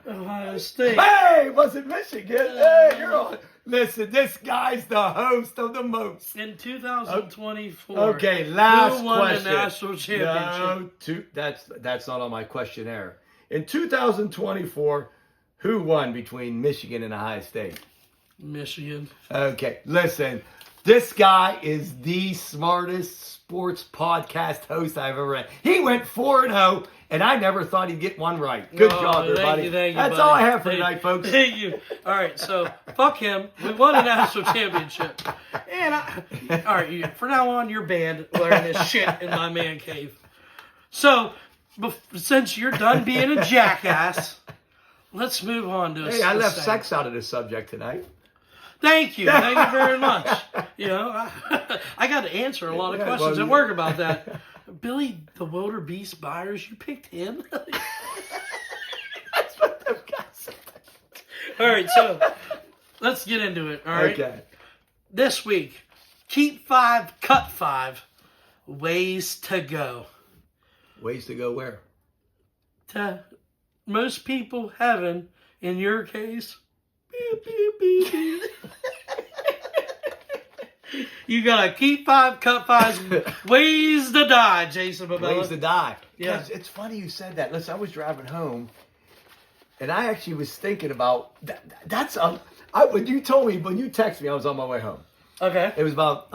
Ohio State. Hey, was it Michigan? Hey, you're on. Listen, this guy's the host of the most. In 2024. Okay, last who won question. the national championship? No, that's not on my questionnaire. In 2024, who won between Michigan and Ohio State? Michigan. Okay, listen. This guy is the smartest sports podcast host I've ever had. He went 4-0, and I never thought he'd get one right. Good job, everybody. Thank you, That's buddy. all I have for tonight, folks. Thank you. All right, so fuck him. We won a national championship. And all right, from now on, you're banned wearing this shit in my man cave. So, since you're done being a jackass, let's move on to. Hey, I left sex out of the subject tonight. Thank you very much. You know, I got to answer a lot of questions at work about that. Billy the Wildebeest Byers, you picked him? That's what those guys said. All right, so let's get into it. All right. Okay. This week, keep 5, cut 5. Ways to go. Ways to go where? To most people, heaven. In your case, beep, beep, beep, beep. You gotta keep 5, cut 5. Ways to die, Jason Babella. Ways to die. Yeah. Guys, it's funny you said that. Listen, I was driving home, and I actually was thinking about that's when you told me, when you texted me, I was on my way home. Okay. It was about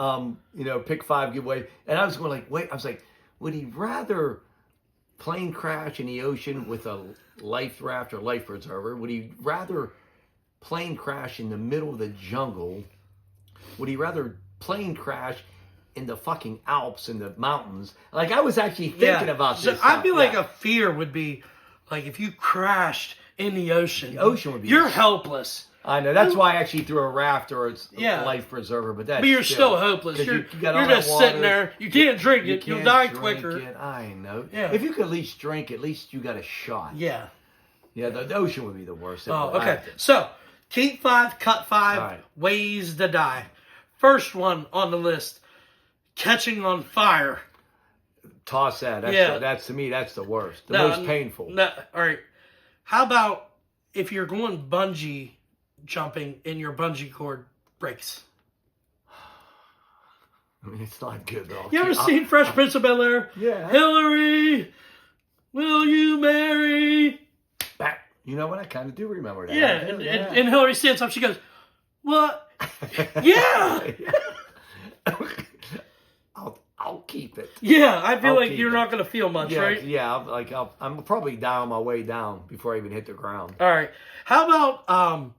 pick 5 giveaway, and I was going like, wait, I was like, would he rather plane crash in the ocean with a life raft or life preserver? Would he rather plane crash in the middle of the jungle? Would he rather plane crash in the fucking Alps in the mountains? Like, I was actually thinking about So this. I feel like a fear would be like if you crashed in the ocean. The ocean would be. You're helpless. I know. That's why I actually threw a raft or a life preserver. But you're still hopeless. You're just sitting there. You can't drink it. You'll die quicker. I know. Yeah. If you could at least drink, at least you got a shot. Yeah. Yeah, the ocean would be the worst. Oh, okay. So, keep 5, cut 5. Right. Ways to die. First one on the list, catching on fire. Toss that. That's to me, that's the worst. The most painful. No, all right. How about if you're going bungee jumping and your bungee cord breaks? I mean, it's not good though. You ever seen Fresh Prince of Bel-Air? Yeah. Hillary, will you marry? Back. You know what? I kind of do remember that. Yeah, and Hillary stands up. She goes, "What? Yeah." I'll keep it. Yeah, I feel I'll like keep you're it. not going to feel much, Yeah, right? yeah. I'm probably down my way down before I even hit the ground. All right. How about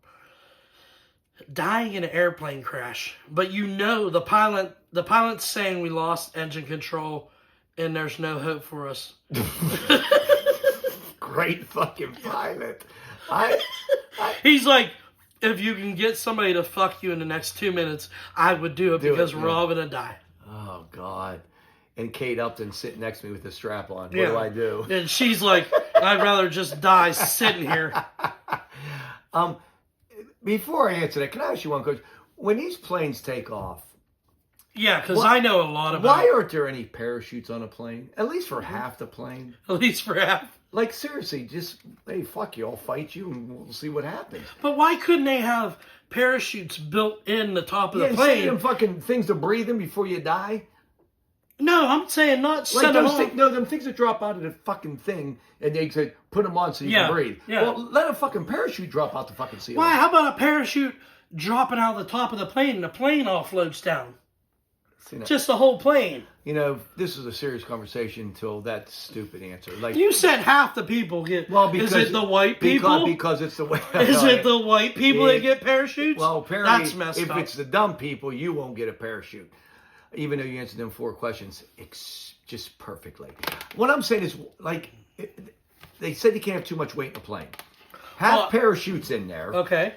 dying in an airplane crash, but you know the pilot's saying we lost engine control and there's no hope for us. Great fucking pilot. He's like, if you can get somebody to fuck you in the next 2 minutes, I would do it because we're all gonna die. Oh God. And Kate Upton sitting next to me with the strap on. Yeah. What do I do? And she's like, I'd rather just die sitting here. Before I answer that, can I ask you one question? When these planes take off, Yeah, because I know a lot about why it. aren't there any parachutes on a plane? At least for half the plane. At least for half. Like, seriously, just, hey, fuck you, I'll fight you and we'll see what happens. But why couldn't they have parachutes built in the top of the Yeah, plane? them fucking things to breathe in before you die. No, I'm saying not Like send them those on. things, no, them things that drop out of the fucking thing and they say, put them on so you can breathe. Yeah. Well, let a fucking parachute drop out the fucking ceiling. Why? How about a parachute dropping out of the top of the plane and the plane all floats down? See, now, Just the whole plane. you know, this is a serious conversation until that stupid answer. Like, You said half the people get. because is it the white people? Because it's the way. Is it the white people that get parachutes? Well, apparently, that's messed if up. it's the dumb people, you won't get a parachute, even though you answered them 4 questions just perfectly. What I'm saying is, like, they said you can't have too much weight in a plane. Have parachutes in there. Okay.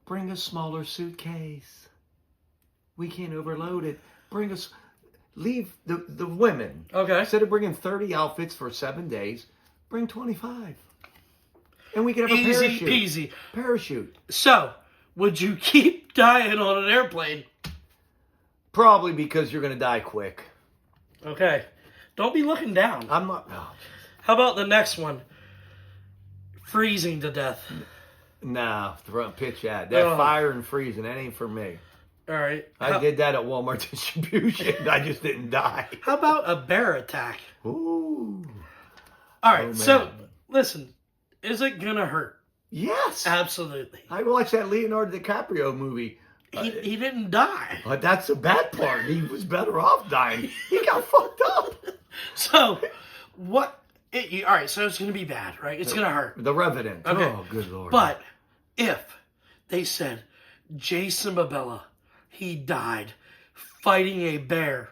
Bring a smaller suitcase. We can't overload it. Leave the women. Okay. Instead of bringing 30 outfits for 7 days, bring 25. And we can have a Easy parachute. peasy. Parachute. So, would you keep dying on an airplane? Probably because you're going to die quick. Okay. Don't be looking down. I'm not. Oh, How about the next one? Freezing to death. nah, pitch that. That fire and freezing, that ain't for me. All right. I did that at Walmart distribution. I just didn't die. How about a bear attack? Ooh. All right. Oh, So, man. listen. Is it going to hurt? Yes. Absolutely. I watched that Leonardo DiCaprio movie. He didn't die. But that's the bad part. He was better off dying. He got fucked up. So, what? All right, so it's going to be bad, right? It's going to hurt. The Revenant. Okay. Oh, good Lord. But if they said Jason Babella, he died fighting a bear,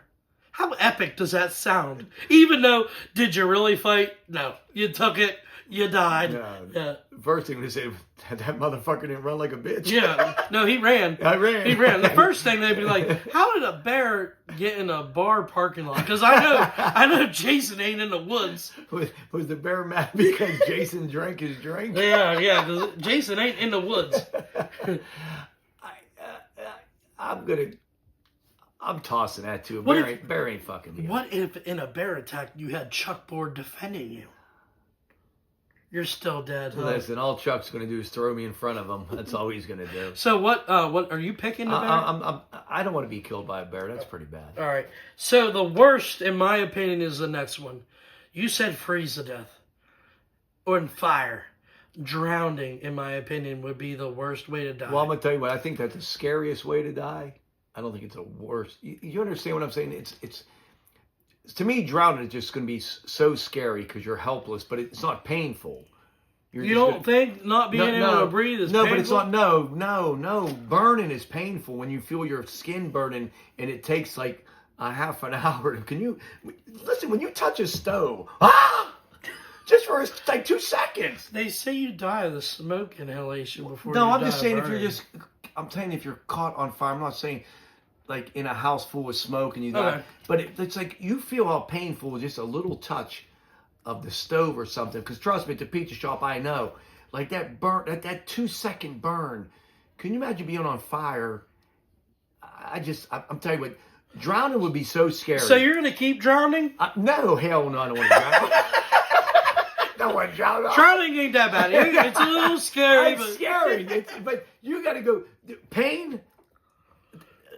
How epic does that sound? Even though, did you really fight? No. You took it. You died. No. Yeah. First thing they say, that motherfucker didn't run like a bitch. Yeah. No, he ran. I ran. He ran. The first thing they'd be like, how did a bear get in a bar parking lot? Because I know Jason ain't in the woods. Was the bear mad because Jason drank his drink? Yeah, because Jason ain't in the woods. I'm tossing that too. Bear ain't fucking me. What if in a bear attack you had Chuck Board defending you? You're still dead. Huh? Listen, all Chuck's going to do is throw me in front of him. That's all he's going to do. So what are you picking the bear? I don't want to be killed by a bear. That's pretty bad. All right. So the worst, in my opinion, is the next one. You said freeze to death. Or in fire. Drowning, in my opinion, would be the worst way to die. Well, I'm going to tell you what. I think that's the scariest way to die. I don't think it's the worst. You understand what I'm saying? It's to me, drowning is just going to be so scary because you're helpless, but it's not painful. You don't think not being able to breathe is painful? No, but it's not. No. Burning is painful when you feel your skin burning, and it takes like a half an hour. Can you listen when you touch a stove? Just for like 2 seconds. They say you die of the smoke inhalation before. No, you I'm die just saying of burning. I'm saying if you're caught on fire. I'm not saying like in a house full of smoke and you die. Okay. But it's like you feel how painful just a little touch of the stove or something. Because trust me, at the pizza shop, I know. Like that burn, that 2 second burn. Can you imagine being on fire? I'm telling you what, drowning would be so scary. So you're going to keep drowning? No, hell no, I don't want to drown. No one drown. Drowning ain't that bad. It's a little scary. It's scary. But you got to go. Pain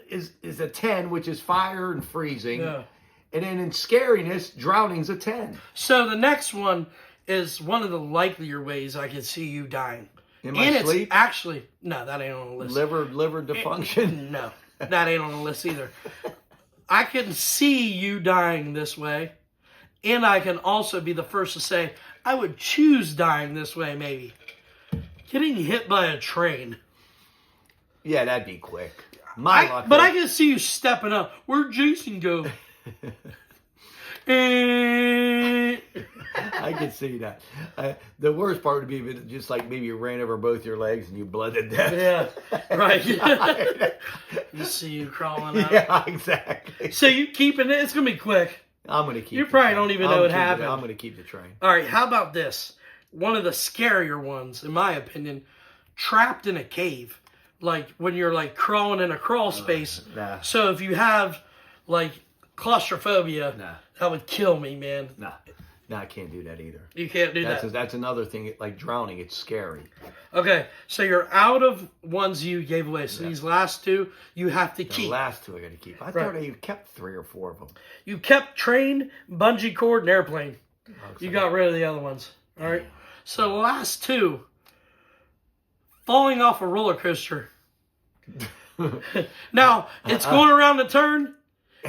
is a 10, which is fire and freezing. Yeah. And then in scariness, drowning's a 10. So the next one is one of the likelier ways I can see you dying. In my sleep? It's actually, no, that ain't on the list. Liver dysfunction? No, that ain't on the list either. I can see you dying this way. And I can also be the first to say, I would choose dying this way, maybe. Getting hit by a train. Yeah, that'd be quick. But I can see you stepping up. Where'd Jason go? I can see that. The worst part would be if it just like maybe you ran over both your legs and you bled to death. Yeah, right. You see you crawling out. Yeah, exactly. So you keeping it? It's going to be quick. I'm going to keep You probably don't even know what happened. I'm going to keep the train. All right, how about this? One of the scarier ones, in my opinion, trapped in a cave. Like when you're like crawling in a crawl space. Nah. So if you have like claustrophobia, Nah. that would kill me, man. Nah, I can't do that either. You can't do that. That's another thing, like drowning, it's scary. Okay, so you're out of ones you gave away. So these last two, you have to keep. The last two I got to keep. I thought you kept 3 or 4 of them. You kept train, bungee cord, and airplane. Looks You like got rid of the other ones. All right. So the last two, falling off a roller coaster. Now, it's going around the turn.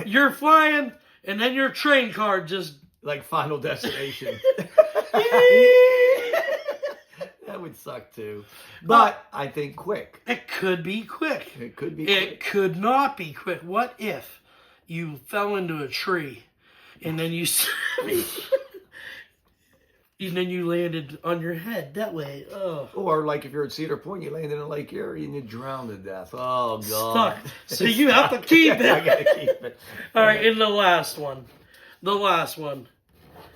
You're flying, and then your train car just... like Final Destination. That would suck too. But I think quick. It could be quick. It could be It quick. could not be quick. What if you fell into a tree and then you and then you landed on your head that way? Oh, Or like if you're at Cedar Point, you landed in Lake Erie and you drowned to death. Oh, God. stuck. So you have to keep it. I got to keep it. All right, and the last one.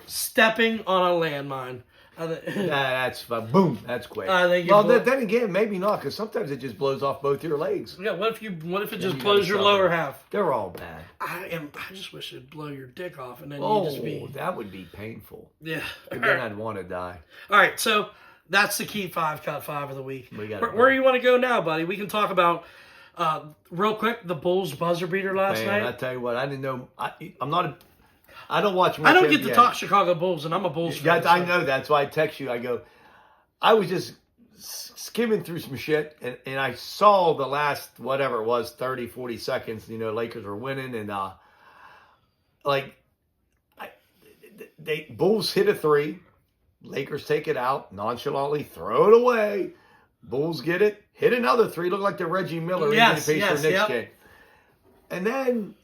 Stepping on a landmine. That's fun. Boom. That's quick. I think Well, then again, maybe not, because sometimes it just blows off both your legs. Yeah, what if it just you blows gotta your suffer. lower half? They're all bad. I just wish it'd blow your dick off and then Oh, you just be... that would be painful. Yeah. But then I'd want to die. All right, so that's the Keep 5, Cut 5 of the week. Gotta Where do you want to go now, buddy? We can talk about, real quick, the Bulls buzzer beater last Man, I night. tell you what, I didn't know. I'm not a... I don't watch much I don't get to NBA. talk Chicago Bulls, and I'm a Bulls fan. Yeah, I know that. So I text you. I go, I was just skimming through some shit, and I saw the last, whatever it was, 30, 40 seconds, Lakers were winning, and Bulls hit a 3, Lakers take it out, nonchalantly throw it away, Bulls get it, hit another 3, looked like the Reggie Miller Yes, Knicks yep. game. And then,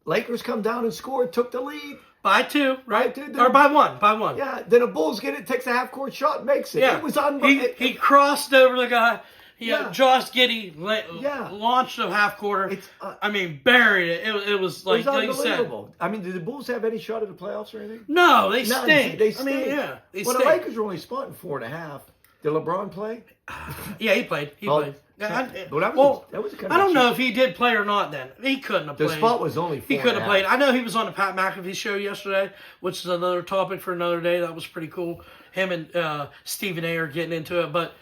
Lakers come down and scored, took the lead. By 2, right? Dude, Or by 1, by 1. Yeah, then the Bulls get it, takes a half-court shot, makes it. Yeah. It was unbelievable. He crossed over the guy. Yeah. Josh Giddey Yeah. launched a half quarter. It's, buried it. It was like, It was like you said. unbelievable. I mean, did the Bulls have any shot at the playoffs or anything? No, they None. stink. They I mean, stink. yeah, they Well, stink. the Lakers were only spotting 4.5. Did LeBron play? Yeah, he played. He Oh, played. Well, that was kind of I don't know if he did play or not then. He couldn't have The played. spot was only 4.5. He could have played. I know he was on the Pat McAfee show yesterday, which is another topic for another day. That was pretty cool. Him and Stephen A. are getting into it. But,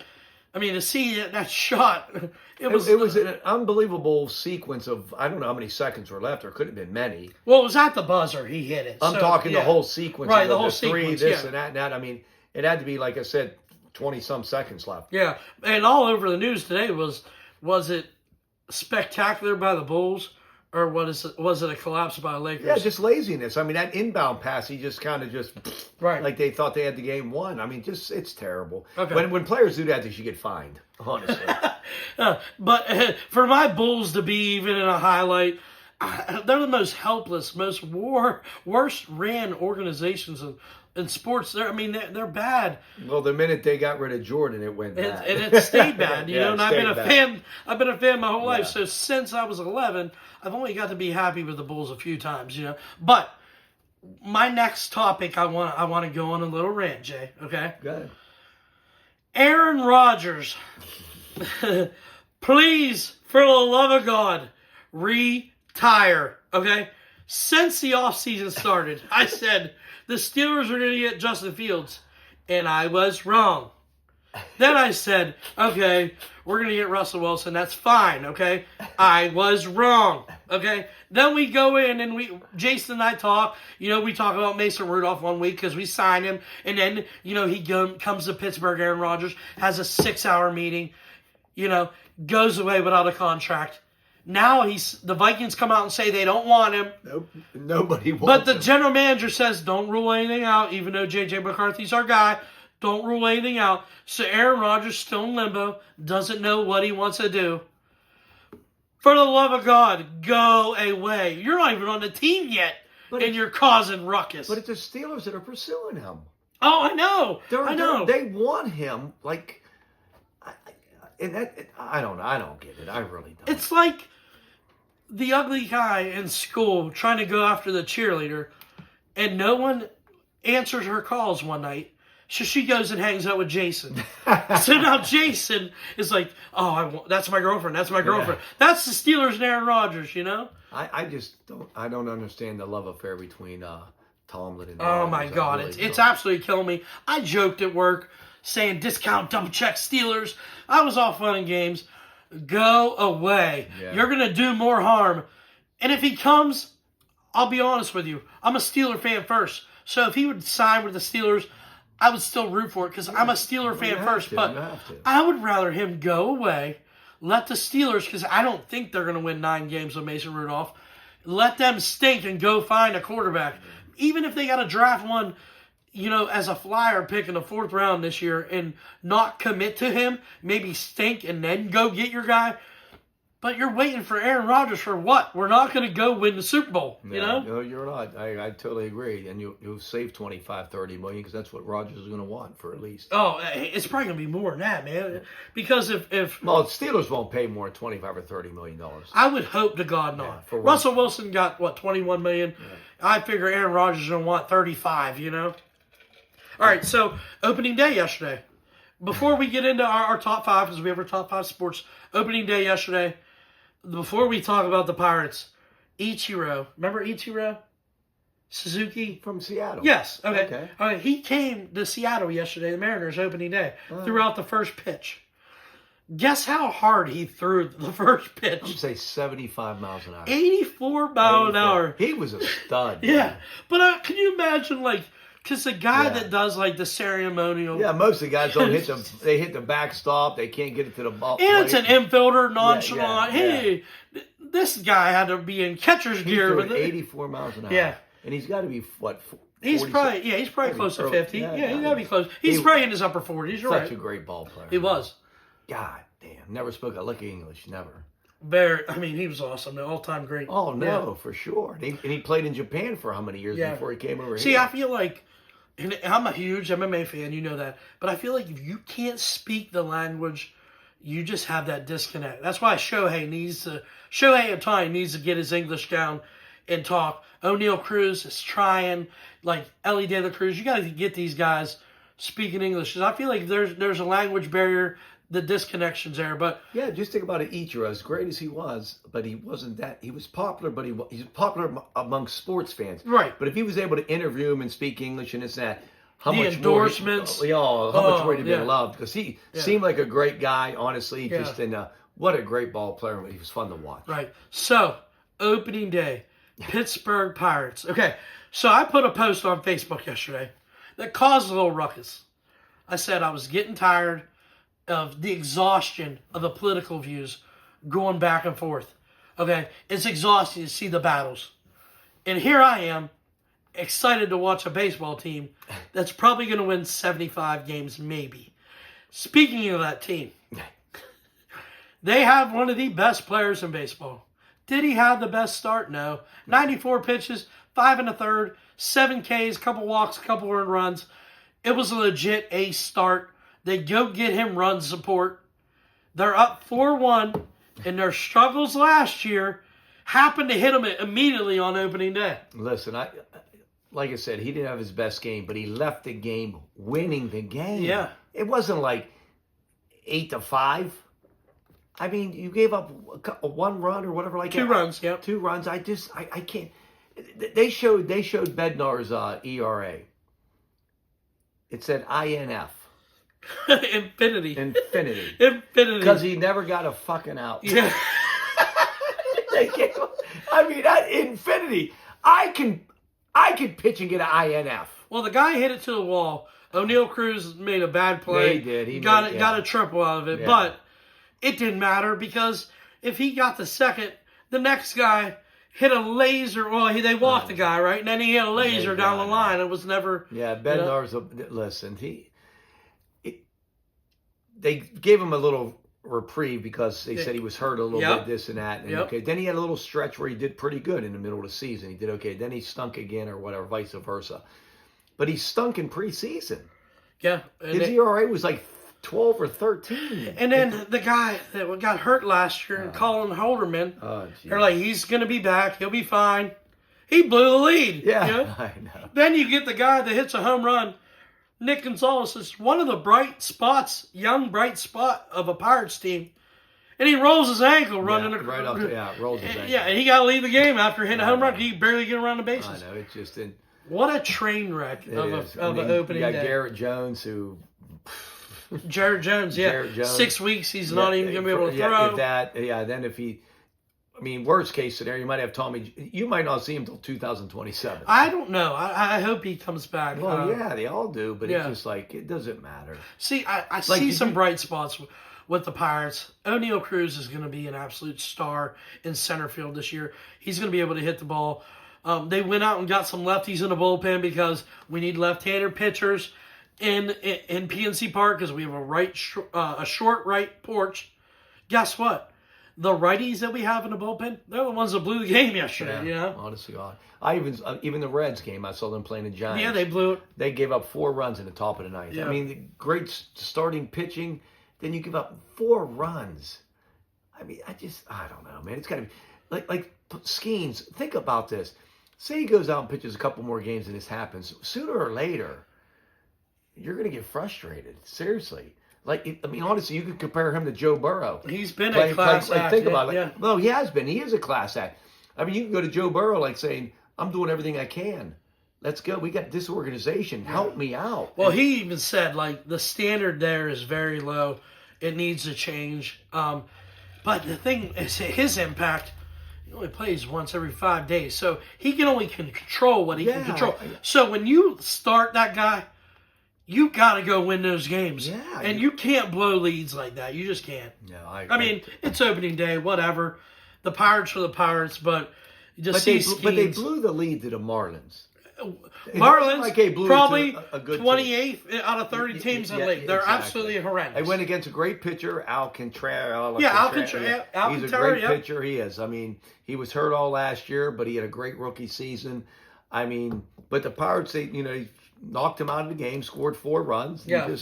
I mean, to see that shot, it was an unbelievable sequence of, I don't know how many seconds were left. There could have been many. Well, it was at the buzzer. He hit it. I'm So, talking yeah. the whole sequence. Right, of the whole three, sequence, this yeah. and that and that. I mean, it had to be, like I said, 20-some seconds left. Yeah, and all over the news today was it spectacular by the Bulls or was it a collapse by the Lakers? Yeah, just laziness. I mean, that inbound pass, he just kind of right. like they thought they had the game won. I mean, it's terrible. Okay. When players do that, they should get fined, honestly. But for my Bulls to be even in a highlight, they're the most helpless, most worst ran organizations in sports. They're bad. Well, the minute they got rid of Jordan, it went bad. And it stayed bad, you Yeah, know. it And I've been a stayed bad. fan. I've been a fan my whole life. Yeah. So since I was 11, I've only got to be happy with the Bulls a few times, you know. But my next topic, I want to go on a little rant, Jay. Okay. Go ahead. Aaron Rodgers, please, for the love of God, retire. Okay. Since the offseason started, I said the Steelers are going to get Justin Fields, and I was wrong. Then I said, okay, we're going to get Russell Wilson. That's fine, okay? I was wrong, okay? Then we go in and Jason and I talk. You know, we talk about Mason Rudolph one week because we signed him. And then, you know, he comes to Pittsburgh, Aaron Rodgers, has a 6-hour meeting, you know, goes away without a contract. Now the Vikings come out and say they don't want him. Nope. Nobody wants But the him. general manager says don't rule anything out, even though J.J. McCarthy's our guy. Don't rule anything out. So Aaron Rodgers still in limbo, doesn't know what he wants to do. For the love of God, go away. You're not even on the team yet, and you're causing ruckus. But it's the Steelers that are pursuing him. Oh, I know. I know. They want him. Like, I don't know. I don't get it. I really don't. It's like the ugly guy in school trying to go after the cheerleader, and no one answers her calls one night. So she goes and hangs out with Jason. So now Jason is like, oh, that's my girlfriend. That's my girlfriend. Yeah. That's the Steelers and Aaron Rodgers, you know? I just don't. I don't understand the love affair between Tomlin and. Oh my God, it's absolutely killing me. I joked at work saying discount double check Steelers. I was all fun and games. Go away. Yeah. You're gonna do more harm. And if he comes, I'll be honest with you. I'm a Steeler fan first. So if he would sign with the Steelers, I would still root for it because I'm a Steeler fan first. But I would rather him go away, let the Steelers, because I don't think they're going to win 9 games with Mason Rudolph, let them stink and go find a quarterback. Even if they got to draft one, you know, as a flyer pick in the 4th round this year and not commit to him, maybe stink and then go get your guy. But you're waiting for Aaron Rodgers for what? We're not going to go win the Super Bowl, you know? No, you're not. I totally agree. And you'll save $25, $30 million because that's what Rodgers is going to want for at least. Oh, it's probably going to be more than that, man. Because if well, Steelers won't pay more than $25 or $30 million. I would hope to God not. Yeah, Russell Wilson got, what, $21 million? Yeah. I figure Aaron Rodgers is going to want 35, you know? All right, so opening day yesterday. Before we get into our top 5, because we have our top 5 sports, opening day yesterday, before we talk about the Pirates, Ichiro, remember Ichiro Suzuki? From Seattle. Yes, okay. All right, he came to Seattle yesterday, the Mariners opening day, threw out the first pitch. Guess how hard he threw the first pitch? I would say 75 miles an hour. 84 miles an hour. He was a stud. Yeah, but can you imagine, like, because the guy that does, like, the ceremonial. Yeah, most of the guys don't hit they hit the backstop. They can't get it to the ball. And it's an infielder, nonchalant. Yeah. Hey, this guy had to be in catcher's gear. With 84 miles an hour. Yeah. And he's got to be, what, 40, he's probably close to 50. Yeah, he's got to be close. He's probably in his upper 40s. You're right. Such a great ball player. He was. God damn. Never spoke a lick of English. Never. I mean, he was awesome. The all-time great. Oh no, Yeah. for sure. And he played in Japan for how many years Yeah. before he came over See, here? I feel like, and I'm a huge MMA fan, you know that, but I feel like if you can't speak the language, you just have that disconnect. That's why Shohei Ohtani needs to get his English down and talk. O'Neal Cruz is trying, like Ellie De La Cruz. You got to get these guys speaking English. 'Cause I feel like there's a language barrier, the disconnection's there. But Yeah, just think about it. Ichiro, as great as he was, but he wasn't that. He was popular, but he's popular among sports fans. right, But if he was able to interview him and speak English and this and that, how The much endorsements. more? How much more he'd yeah. been loved? Because he Yeah. seemed like a great guy. Honestly, Yeah. just what a great ball player. He was fun to watch. right. So opening day, Pittsburgh Pirates. Okay, so I put a post on Facebook yesterday that caused a little ruckus. I said I was getting tired of the exhaustion of the political views going back and forth. Okay, it's exhausting to see the battles. And here I am, excited to watch a baseball team that's probably going to win 75 games, maybe. Speaking of that team, they have one of the best players in baseball. Did he have the best start? No. 94 pitches, 5 1/3, 7 Ks, couple walks, couple earned runs. It was a legit ace start. They go get him run support. They're up 4-1, and their struggles last year happened to hit them immediately on opening day. Listen, like I said, he didn't have his best game, but he left the game winning the game. Yeah. It wasn't like 8-5. I mean, you gave up one run or whatever like 2 that. runs, yep. 2 runs. I can't. They showed Bednar's ERA. It said INF. Infinity. Infinity. Infinity. Because he never got a fucking out. Yeah. I mean, that infinity. I can pitch and get an INF. Well, the guy hit it to the wall. O'Neal Cruz made a bad play. Yeah, he did. He got made- got a triple out of it, Yeah. but it didn't matter because if he got the second, the next guy hit a laser. Well, they walked the guy right, and then he hit a laser Yeah, down the got it. line. It was never. Yeah, Bednar's listen. They gave him a little reprieve because they said he was hurt a little Yep. bit, this and that. And Yep. okay, then he had a little stretch where he did pretty good in the middle of the season. He did okay. Then he stunk again, or whatever, vice versa. But he stunk in preseason. Yeah, and, His ERA was like 12 or 13. and then the guy that got hurt last year, Colin Holderman, Oh, geez. they're like, he's gonna be back. He'll be fine. He blew the lead. Yeah, you know? I know. Then you get the guy that hits a home run. Nick Gonzalez is one of the young bright spot of a Pirates team. And he rolls his ankle running Right off rolls his ankle. Yeah, and he got to leave the game after hitting a home run. He barely get around the I bases. know. It's just in. What a train wreck It of is. an opening you got day. Garrett Jones, who Jared Jones, yeah. Jared Jones. 6 weeks, he's not even going to be able to throw. Then if he, I mean, worst case scenario, you might have Tommy. You might not see him until 2027. I don't know. I hope he comes back. Well, yeah, they all do, but yeah. it's just like it doesn't matter. See, I Like, see did some you- bright spots with the Pirates. O'Neal Cruz is going to be an absolute star in center field this year. He's going to be able to hit the ball. They went out and got some lefties in the bullpen because we need left-handed pitchers in PNC Park because we have a short right porch. Guess what? The righties that we have in the bullpen, they're the ones that blew the game yesterday. You know? Honestly, God, even the Reds game, I saw them playing the Giants. Yeah, they blew it. They gave up 4 runs in the top of the ninth. Yeah. I mean, the great starting pitching. Then you give up 4 runs. I mean, I don't know, man. It's got to be like Skeens. Think about this. Say he goes out and pitches a couple more games and this happens. Sooner or later, you're going to get frustrated. Seriously. Honestly, you could compare him to Joe Burrow. He's been a class act. Think about it. Yeah. No, he has been. He is a class act. I mean, you can go to Joe Burrow like saying, I'm doing everything I can. Let's go. We got this organization. Help me out. Well, he even said, like, the standard there is very low. It needs to change. But the thing is, his impact, he only plays once every 5 days. So he can only control what he can control. So when you start that guy, you got to go win those games. Yeah. And you can't blow leads like that. You just can't. No, I mean, it's opening day, whatever. The Pirates are the Pirates, but you just see but they Skeens. blew the lead to the Marlins. Marlins like, hey, blew it to probably a good 28th out of 30 teams in the league. They're exactly. absolutely horrendous. They went against a great pitcher, Alcantara. Yeah, Alcantara. He's a great pitcher. He is. I mean, he was hurt all last year, but he had a great rookie season. I mean, but the Pirates, they knocked him out of the game, scored 4 runs. Yeah.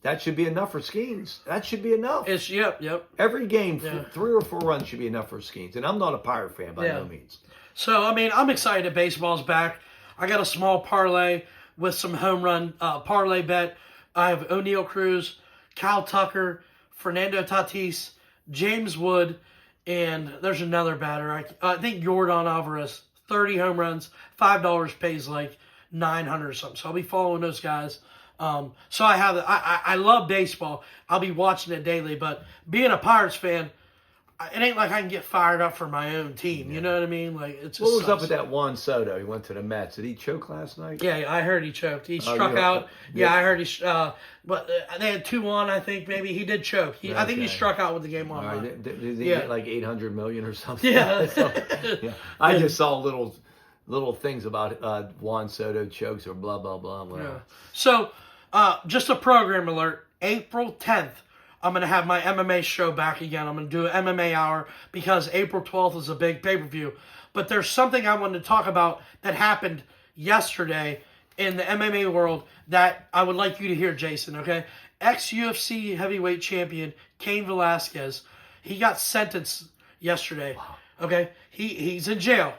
That should be enough for Skeens. That should be enough. Yep. Every game, 3 or 4 runs should be enough for Skeens. And I'm not a Pirate fan by no means. So, I mean, I'm excited that baseball's back. I got a small parlay with some home run parlay bet. I have O'Neal Cruz, Kyle Tucker, Fernando Tatis, James Wood, and there's another batter. I think Yordan Alvarez, 30 home runs, $5 pays like $900 or something. So I'll be following those guys. So I love baseball. I'll be watching it daily. But being a Pirates fan, it ain't like I can get fired up for my own team. You know what I mean? Like it's just what was up with that Juan Soto? He went to the Mets. Did he choke last night? Yeah, I heard he choked. He struck out. Yeah, I heard he. But they had 2-1. I think maybe he did choke. I think he struck out with the game on. Right. Did he get like $800 million or something? Yeah. I just saw little things about Juan Soto chokes or blah blah blah. Yeah. So, just a program alert. April 10th. I'm going to have my MMA show back again. I'm going to do an MMA hour because April 12th is a big pay-per-view. But there's something I wanted to talk about that happened yesterday in the MMA world that I would like you to hear, Jason, okay? Ex-UFC heavyweight champion Cain Velasquez, he got sentenced yesterday, okay? He's in jail.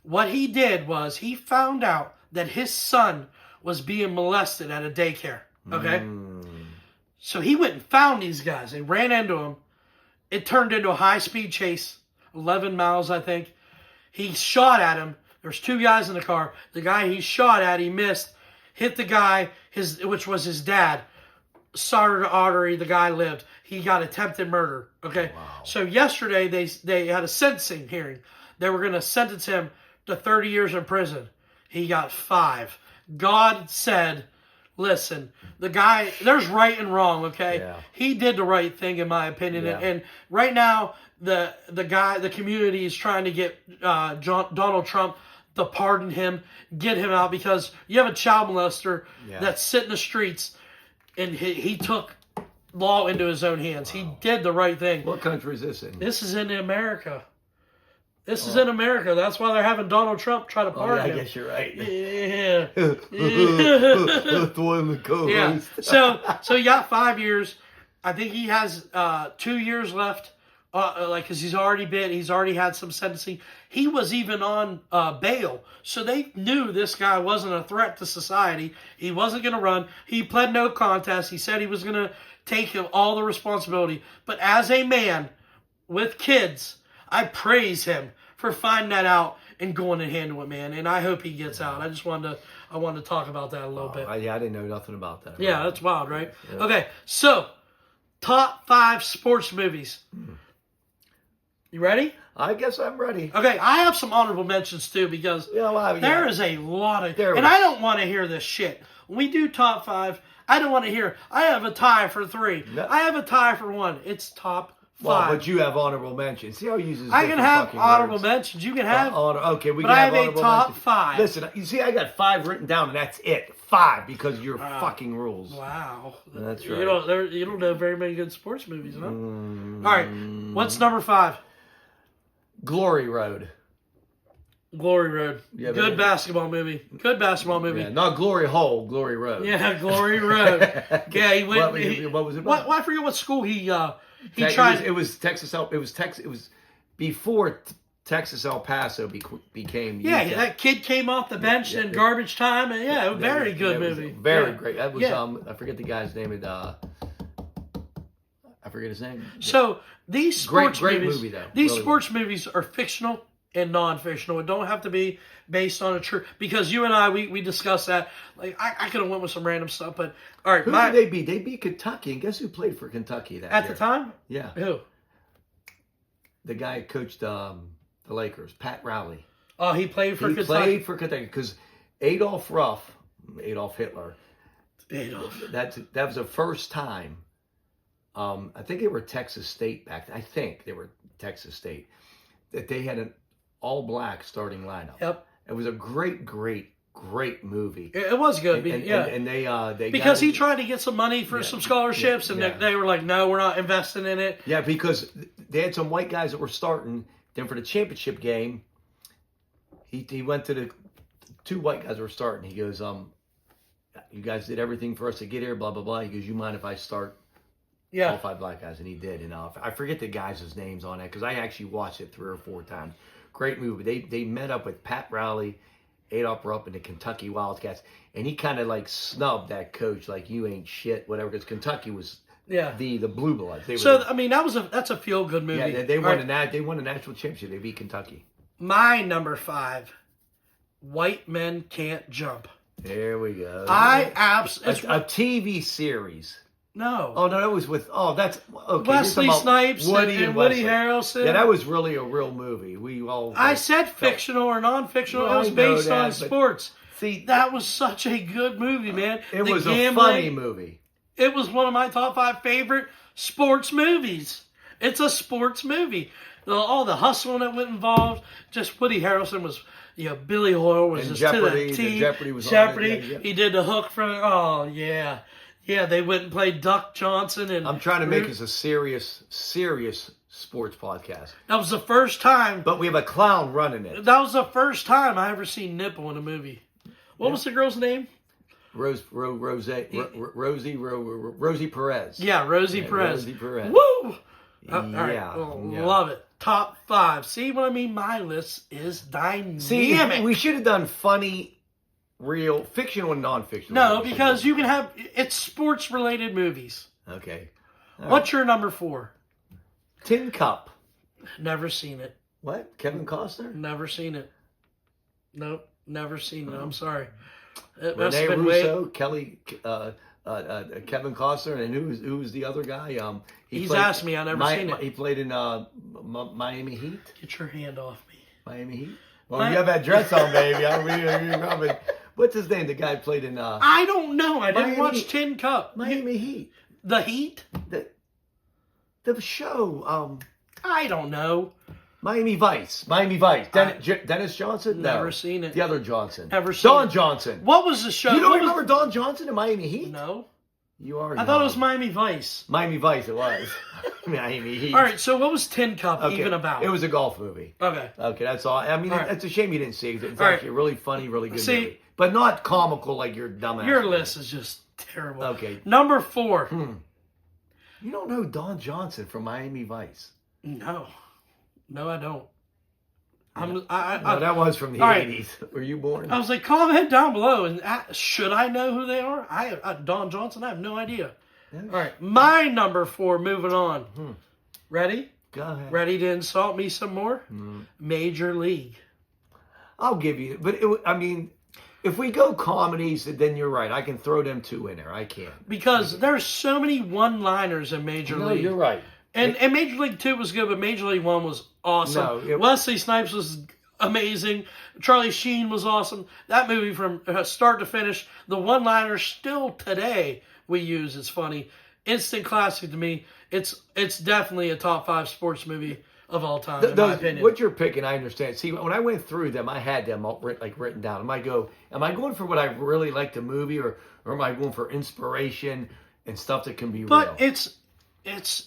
What he did was he found out that his son was being molested at a daycare, okay? So he went and found these guys. They ran into him. It turned into a high-speed chase, 11 miles, I think. He shot at him. There's 2 guys in the car. The guy he shot at, he missed, hit the guy, which was his dad. Soldered artery. The guy lived. He got attempted murder. Okay. Wow. So yesterday they had a sentencing hearing. They were going to sentence him to 30 years in prison. He got 5. God said, listen, the guy, there's right and wrong, okay? Yeah. He did the right thing, in my opinion. Yeah. And right now, the community is trying to get Donald Trump to pardon him, get him out, because you have a child molester that's sitting in the streets, and he took law into his own hands. He did the right thing. What country is this in? This is in America. This is in America. That's why they're having Donald Trump try to pardon him. I guess you're right. Yeah. Throw him the co-host. Yeah. So he got 5 years. I think he has 2 years left. Because he's already had some sentencing. He was even on bail, so they knew this guy wasn't a threat to society. He wasn't going to run. He pled no contest. He said he was going to take all the responsibility. But as a man with kids, I praise him for finding that out and going and handling it, man. And I hope he gets out. I wanted to talk about that a little bit. I didn't know nothing about that. Yeah, that's wild, right? Yeah. Okay, so top 5 sports movies. You ready? I guess I'm ready. Okay, I have some honorable mentions too because there is a lot of... And I don't want to hear this shit. When we do top 5, I don't want to hear, I have a tie for 3. No. I have a tie for 1. It's top 5. Well, but you have honorable mentions. See how he uses I can have honorable mentions. You can have... Okay, we but can I have have a top mentions. 5. Listen, you see, I got 5 written down, and that's it. 5, because of your fucking rules. Wow. That's right. You don't know very many good sports movies, huh? All right, what's number 5? Glory Road. Glory Road. Yeah, good basketball movie. Good basketball movie. Yeah, not Glory Hole, Glory Road. Yeah, Glory Road. Yeah, he went. What was it about? I forget what school he tried. It was Texas. It was before Texas El Paso became. Yeah, that kid came off the bench in garbage time, and very good movie. Very great. That was I forget the guy's name. I forget his name. So these sports movies, movie, though. These sports movies are fictional and non-fictional. It don't have to be based on a true. Because you and I, we discussed that. Like I could have went with some random stuff, but all right. Who did they beat? They beat Kentucky, and guess who played for Kentucky that year? At the time? Yeah. Who? The guy who coached the Lakers, Pat Riley. Oh, he played for Kentucky. He played for Kentucky because Adolf Hitler. That was the first time. I think they were Texas State back then. I think they were Texas State. That they had an all-black starting lineup. Yep. It was a great great movie. It was good. And they because got he tried to get some money for some scholarships, and they were like, "No, we're not investing in it." Yeah, because they had some white guys that were starting. Then for the championship game, he went to the two white guys that were starting. He goes, you guys did everything for us to get here, blah blah blah. He goes, you mind if I start? Yeah. All 5 black guys, and he did. And I forget the guys' names on it because I actually watched it 3 or 4 times. Great movie. They met up with Pat Riley, Adolph Rupp, and the Kentucky Wildcats, and he kind of like snubbed that coach, like you ain't shit, whatever. Because Kentucky was the blue bloods. So I mean, that's a feel good movie. Yeah, they won they won a national championship. They beat Kentucky. My number 5, White Men Can't Jump. There we go. A TV series. No. Oh no, that was with that's okay. Wesley Snipes and Woody Harrelson. Yeah, that was really a real movie. I said fictional or non-fictional. It was based on sports. See, that was such a good movie, man. It was a funny movie. It was one of my top 5 favorite sports movies. It's a sports movie. All the hustling that went involved. Just Woody Harrelson was, Billy Hoyle was and just Jeopardy. to the T. Jeopardy was Jeopardy. on it. Yeah. He did the hook from. Oh yeah. Yeah, they went and played Duck Johnson. And I'm trying to make this a serious sports podcast. That was the first time. But we have a clown running it. That was the first time I ever seen nipple in a movie. What was the girl's name? Rosie Perez. Yeah, Rosie Perez. Rosie Perez. Woo! All right. Love it. Top 5. See what I mean? My list is dynamic. See, we should have done funny, real, fictional and non-fictional. No, because you can have, it's sports-related movies. Okay. What's your number 4? Tin Cup. Never seen it. What? Kevin Costner? Never seen it. Nope, never seen it. I'm sorry. Rene Russo, Kevin Costner, and who's the other guy? He's asked me. I never seen it. He played in Miami Heat. Get your hand off me. Miami Heat. Well, you have that dress on, baby. What's his name? The guy played in. I don't know. I didn't watch Tin Cup. Miami Heat. The Heat. The show. I don't know. Miami Vice. Dennis Johnson? Never seen it. The other Johnson. Never seen Don it. Johnson. What was the show? You don't remember Don Johnson in Miami Heat? No. You are. I thought it was Miami Vice. Miami Vice, it was. Miami Heat. All right, so what was Tin Cup even about? It was a golf movie. Okay, that's all. I mean, it's a shame you didn't see it. It's actually a really funny, really good movie. But not comical like your dumbass. Your list is just terrible. Okay. Number 4. You don't know Don Johnson from Miami Vice? No, I don't. No, that was from the 80s. Were you born? I was like, comment down below. And should I know who they are? Don Johnson, I have no idea. Yeah. All right, my number 4, moving on. Ready? Go ahead. Ready to insult me some more? Major League. I'll give you, but if we go comedies, then you're right. I can throw them 2 in there. I can. Because there's so many one-liners in Major League. You're right. And Major League 2 was good, but Major League 1 was awesome. Wesley Snipes was amazing. Charlie Sheen was awesome. That movie from start to finish, the one-liners still today we use. It's funny. Instant classic to me. It's definitely a top 5 sports movie of all time, in my opinion. What you're picking, I understand. See, when I went through them, I had them all written down. Am I going for what I really like the movie, or am I going for inspiration and stuff that can be real? But it's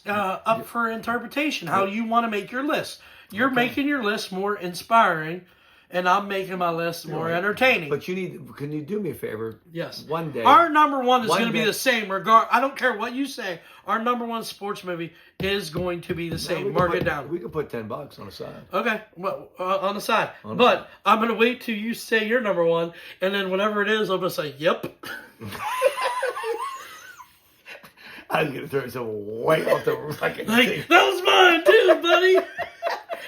up for interpretation, how you want to make your list. You're making your list more inspiring, and I'm making my list more entertaining. But can you do me a favor? Yes. One day. Our number 1 is going to be the same. I don't care what you say. Our number 1 sports movie is going to be the same. Mark it down. We could put $10 on the side. Okay. Well, on the side. But I'm going to wait till you say your number 1, and then whatever it is, I'm going to say, yep. I was gonna throw some way off the fucking thing. That was mine too, buddy.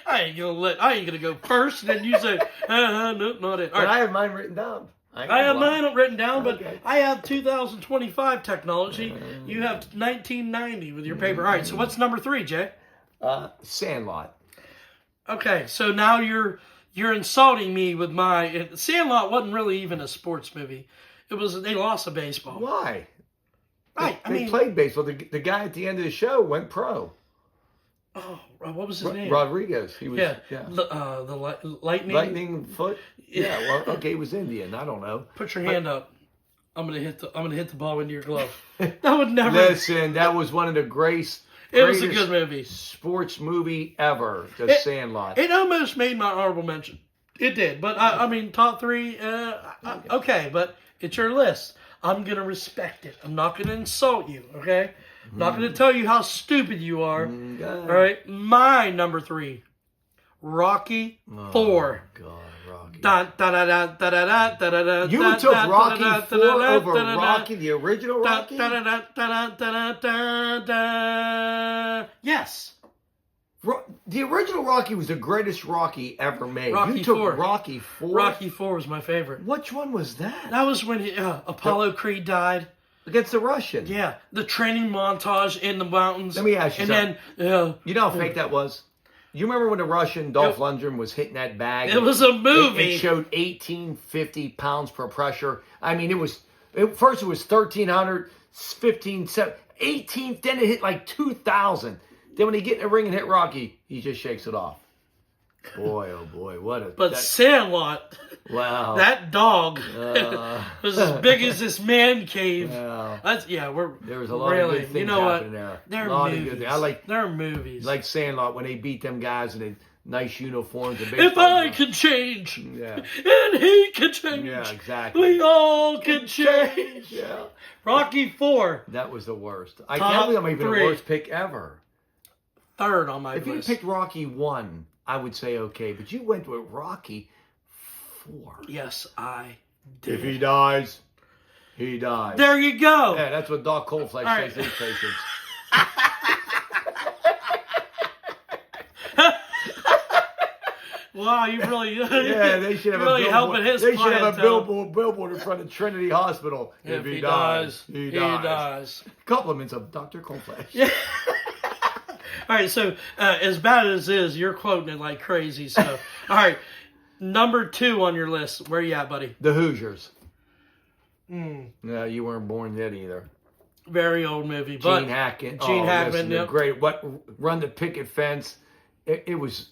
I ain't gonna go first, and then you say, nope, not it. All right. I have mine written down. I have mine written down, but I have 2025 technology. You have 1990 with your paper. All right, so what's number 3, Jay? Sandlot. Okay, so now you're insulting me with my Sandlot wasn't really even a sports movie. They lost a baseball. Why? They played baseball. The guy at the end of the show went pro. Oh, what was his name? Rodriguez. He was. The Lightning. Lightning foot. Yeah, well, okay, it was Indian. I don't know. Put your hand up. I'm gonna hit the ball into your glove. That would never. Listen, that was one of the greatest. It was a good movie. Sports movie ever. The Sandlot. It almost made my honorable mention. It did, but I mean, top three. Okay, but it's your list. I'm gonna respect it. I'm not gonna insult you. Okay, I'm not gonna tell you how stupid you are. All right, my number 3, Rocky 4. God, Rocky. Dun, dun, dun, dun, dun, dun, dun, dun, dun, You dun, took dun, Rocky dun, 4 dun, dun, over dun, dun, Rocky, the original dun, Rocky? dun, dun, dun, dun, dun, dun, dun. Yes. The original Rocky was the greatest Rocky ever made. Rocky You took 4. Rocky 4? Rocky 4 was my favorite. Which one was that? That was when Apollo Creed died. Against the Russian. Yeah, the training montage in the mountains. Let me ask you and something. then You know how fake that was? You remember when the Russian Dolph Lundgren was hitting that bag? it was a movie. It showed 1850 pounds per pressure. I mean, first it was 1,300, 15, 18, then it hit like 2,000. Then when he get in the ring and hit Rocky, he just shakes it off. Boy, oh boy, what a... But Sandlot, wow. that dog was as big as this man cave. Wow. There was a lot of good things you know happening what? there. They're A lot movies. of good. They're movies. Like Sandlot when they beat them guys in the nice uniforms. And if I could change, yeah, and he could change, yeah, exactly. we all could change. Yeah, Rocky 4, that was the worst. I Top can't believe I'm even the 3. worst pick ever. 3rd on my If you list. picked Rocky 1, I would say okay, but you went with Rocky 4. Yes, I did. If he dies, he dies. There you go. Yeah, that's what Doc Coldflesh All says right. to his patients. Wow, you really, Yeah, they should have really a helping billboard. his They should have a clientele. billboard in front of Trinity Hospital. If he dies, he dies. Compliments of Dr. Coldflesh. Yeah. All right, so as bad as it is, you're quoting it like crazy. So, all right, number 2 on your list. Where you at, buddy? The Hoosiers. No, you weren't born yet either. Very old movie, but Gene Hackman. Gene Hackman, listen, yep. great. What Run the Picket Fence? It was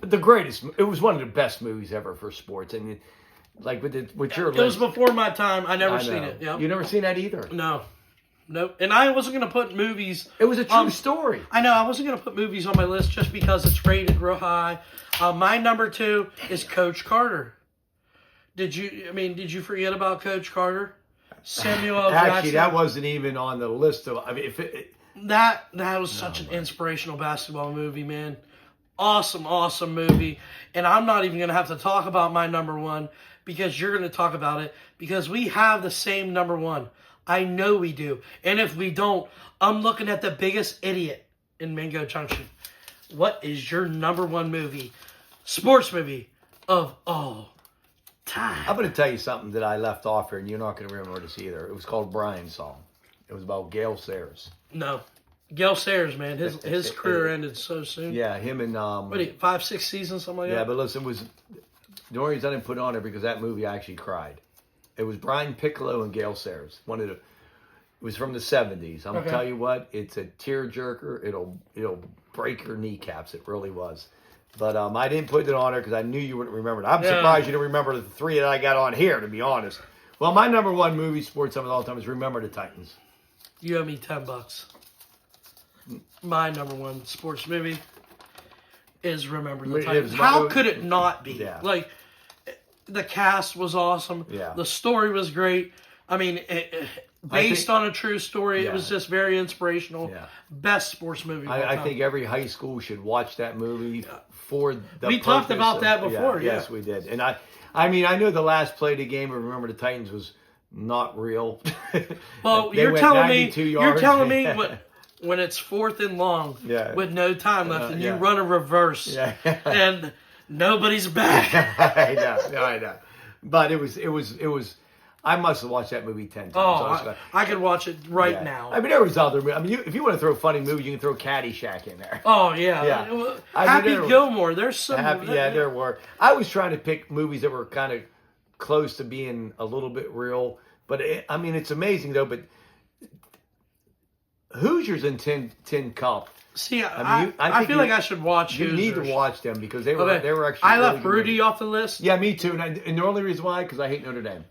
the greatest. It was one of the best movies ever for sports. And like with your it was list, before my time. I never I seen know. it. Yep. You never seen that either. No, nope. And I wasn't gonna put movies. It was a true story. I know I wasn't gonna put movies on my list just because it's rated real high. My number 2 is Coach Carter. Did you forget about Coach Carter? Samuel L. Actually, Jackson. that wasn't even on the list of. I mean, if That was such an inspirational basketball movie, man. Awesome movie. And I'm not even going to have to talk about my number 1 because you're going to talk about it because we have the same number 1. I know we do. And if we don't, I'm looking at the biggest idiot in Mingo Junction. What is your number 1 movie, sports movie of all time? I'm going to tell you something that I left off here, and you're not going to remember this either. It was called Brian's Song. It was about Gale Sayers. No. Gale Sayers, man. His career ended so soon. Yeah, him and What, 5, 6 seasons, something like yeah, that? but listen, the only reason I didn't put it on there because that movie I actually cried. It was Brian Piccolo and Gale Sayers. It was from the 70s. I'm gonna tell you what, it's a tearjerker. It'll break your kneecaps. It really was. But I didn't put it on there because I knew you wouldn't remember it. I'm surprised you didn't remember the 3 that I got on here, to be honest. Well, my number 1 movie sports of all time is Remember the Titans. You owe me $10. My number 1 sports movie is Remember the Titans. How could it not be? Yeah. Like, the cast was awesome. Yeah. The story was great. I mean, based on a true story, it was just very inspirational. Yeah. Best sports movie of all I time. think every high school should watch that movie for the We talked purpose about of- that before, yeah. Yes, we did. And I mean, I know the last play of the game of Remember the Titans was not real. Well, They you're went telling 92 me yards. when it's 4th and long Yeah. with no time left and you yeah. run a reverse Yeah. and nobody's back. I know. But it was. I must have watched that movie 10 times. Oh, I could watch it right Yeah. now. I mean, there was other movies. I mean, if you want to throw funny movies, you can throw Caddyshack in there. Oh, yeah. Yeah. I mean, Happy there- Gilmore. There's some. There were. I was trying to pick movies that were kind of close to being a little bit real. But, it's amazing, though. But Hoosiers and Tin Cup. See, I I think feel like I should watch You need to Hoosiers. watch them because they were Okay. they were actually. I really left good Rudy movies. off the list. Yeah, me too. And the only reason why, because I hate Notre Dame.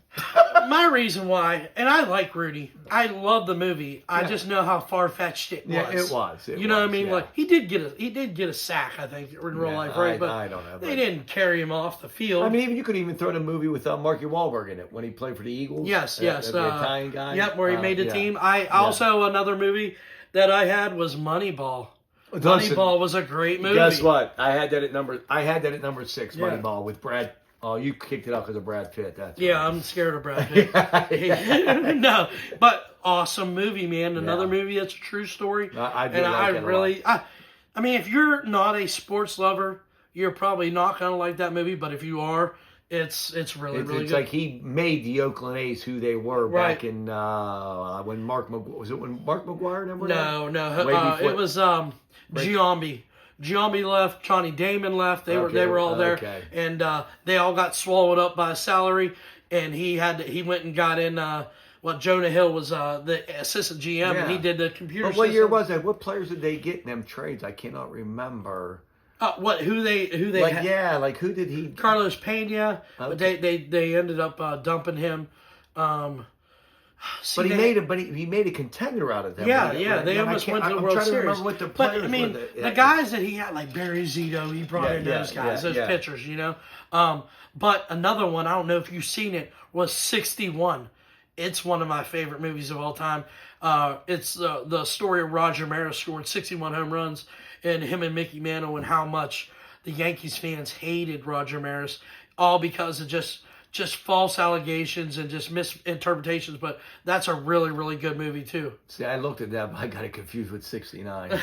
My reason why, and I like Rudy. I love the movie. I Yeah. just know how far fetched it was. Yeah, it was. You know what I mean? yeah. Like he did get a sack, I think, in real Yeah, life, right? But I don't know. they but- didn't carry him off the field. I mean, you could even throw the movie with Marky Wahlberg in it when he played for the Eagles. Yes. The Italian guy. Yep, where he made the yeah. team. I also another movie that I had was Moneyball. Listen, Moneyball was a great movie. guess what? I had that at number 6. Yeah. Moneyball with Brad. Oh, you kicked it out because of Brad Pitt. That's Yeah, right. I'm scared of Brad Pitt. Yeah. No, but awesome movie, man. Another Yeah. movie that's a true story. I do and like I it a really, I mean, if you're not a sports lover, you're probably not gonna like that movie. But if you are, it's really It's good. like he made the Oakland A's who they were Right. back in when Mark was it when Mark McGuire never no, Way before- it was Giambi. Giambi left. Johnny Damon left. They were all there, okay. and they all got swallowed up by salary. And he went and got in. Jonah Hill was the assistant GM, and he Yeah. did the computer. But what year system. was that? What players did they get in them trades? I cannot remember. Who they Like had? like who did he? Carlos Pena, but Okay. they ended up dumping him. But he made a contender out of them. Yeah, But- yeah, but- they and I almost can't- went to the I'm World trying to Series. remember what the But players I mean, were. the guys that he had, like Barry Zito, he brought in those guys, those pitchers, you know. But another one, I don't know if you've seen it, was 61. It's one of my favorite movies of all time. It's the story of Roger Maris scoring 61 home runs, and him and Mickey Mantle, and how much the Yankees fans hated Roger Maris, all because of just false allegations and just misinterpretations. But that's a really, really good movie too. See, I looked at that, but I got it confused with 69.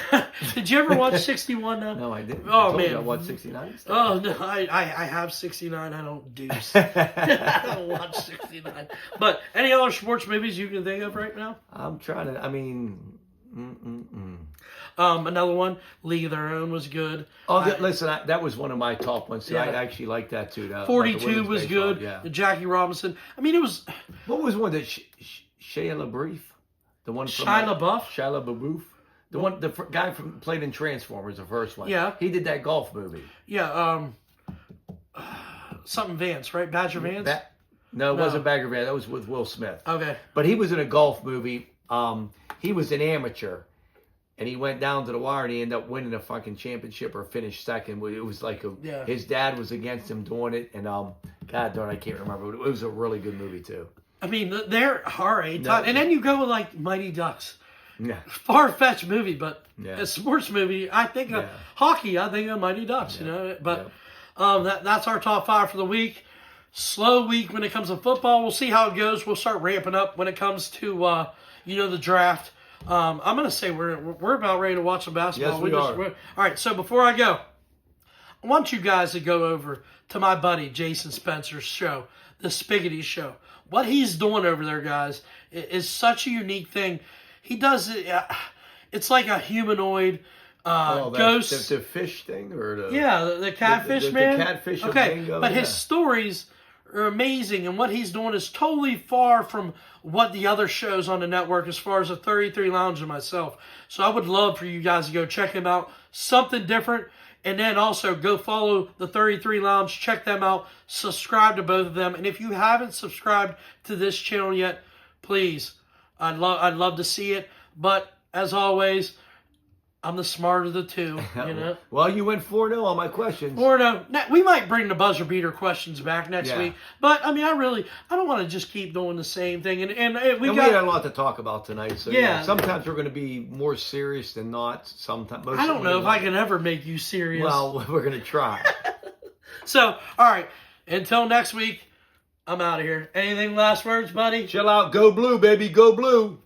Did you ever watch 61 though? No, I didn't. Oh, I told you man. I watched 69. Oh no, I have 69. I don't deuce. I don't watch 69. But any other sports movies you can think of right now? I'm trying to. I mean. Another one, League of Their Own, was good. Listen, that was one of my top ones. Yeah. I actually like that too. 42 was good. Yeah. Jackie Robinson. I mean, it was What was one that Shia LaBeouf? The one from Shia LaBeouf. Shia LaBeouf. The one, guy from played in Transformers, the first one. Yeah. He did that golf movie. Yeah. Something Vance, right? Badger Vance. No, it wasn't Bagger Van. That was with Will Smith. Okay. But he was in a golf movie. He was an amateur, and he went down to the wire, and he ended up winning a fucking championship or finished second. It was like his dad was against him doing it, and God darn, I can't remember. It was a really good movie too. I mean, they're alright. No. And then you go with like Mighty Ducks. Yeah. Far-fetched movie, but Yeah. a sports movie. I think of Yeah. hockey. I think of Mighty Ducks. Yeah. You know, but that's our top 5 for the week. Slow week when it comes to football. We'll see how it goes. We'll start ramping up when it comes to the draft. I'm gonna say we're about ready to watch some basketball. Yes, we are. All right. So before I go, I want you guys to go over to my buddy Jason Spencer's show, the Spiggity Show. What he's doing over there, guys, is such a unique thing. He does it. It's like a humanoid ghost. The fish thing, or The catfish the man. catfish of Okay, Bingo, but yeah. his stories are amazing, and what he's doing is totally far from what the other shows on the network, as far as the 33 Lounge and myself. So I would love for you guys to go check him out. Something different. And then also go follow the 33 Lounge. Check them out. Subscribe to both of them. And if you haven't subscribed to this channel yet, please, I'd love to see it. But as always, I'm the smarter of the two. You know. Well, you went 4-0 on my questions. Or no, we might bring the buzzer beater questions back next Yeah. week. But I mean, I don't want to just keep doing the same thing. And we We got. had a lot to talk about tonight. So Yeah. sometimes we're going to be more serious than not. Sometimes I don't know if I can ever make you serious. Well, we're going to try. So, all right. Until next week, I'm out of here. Anything last words, buddy? Chill out. Go blue, baby. Go blue.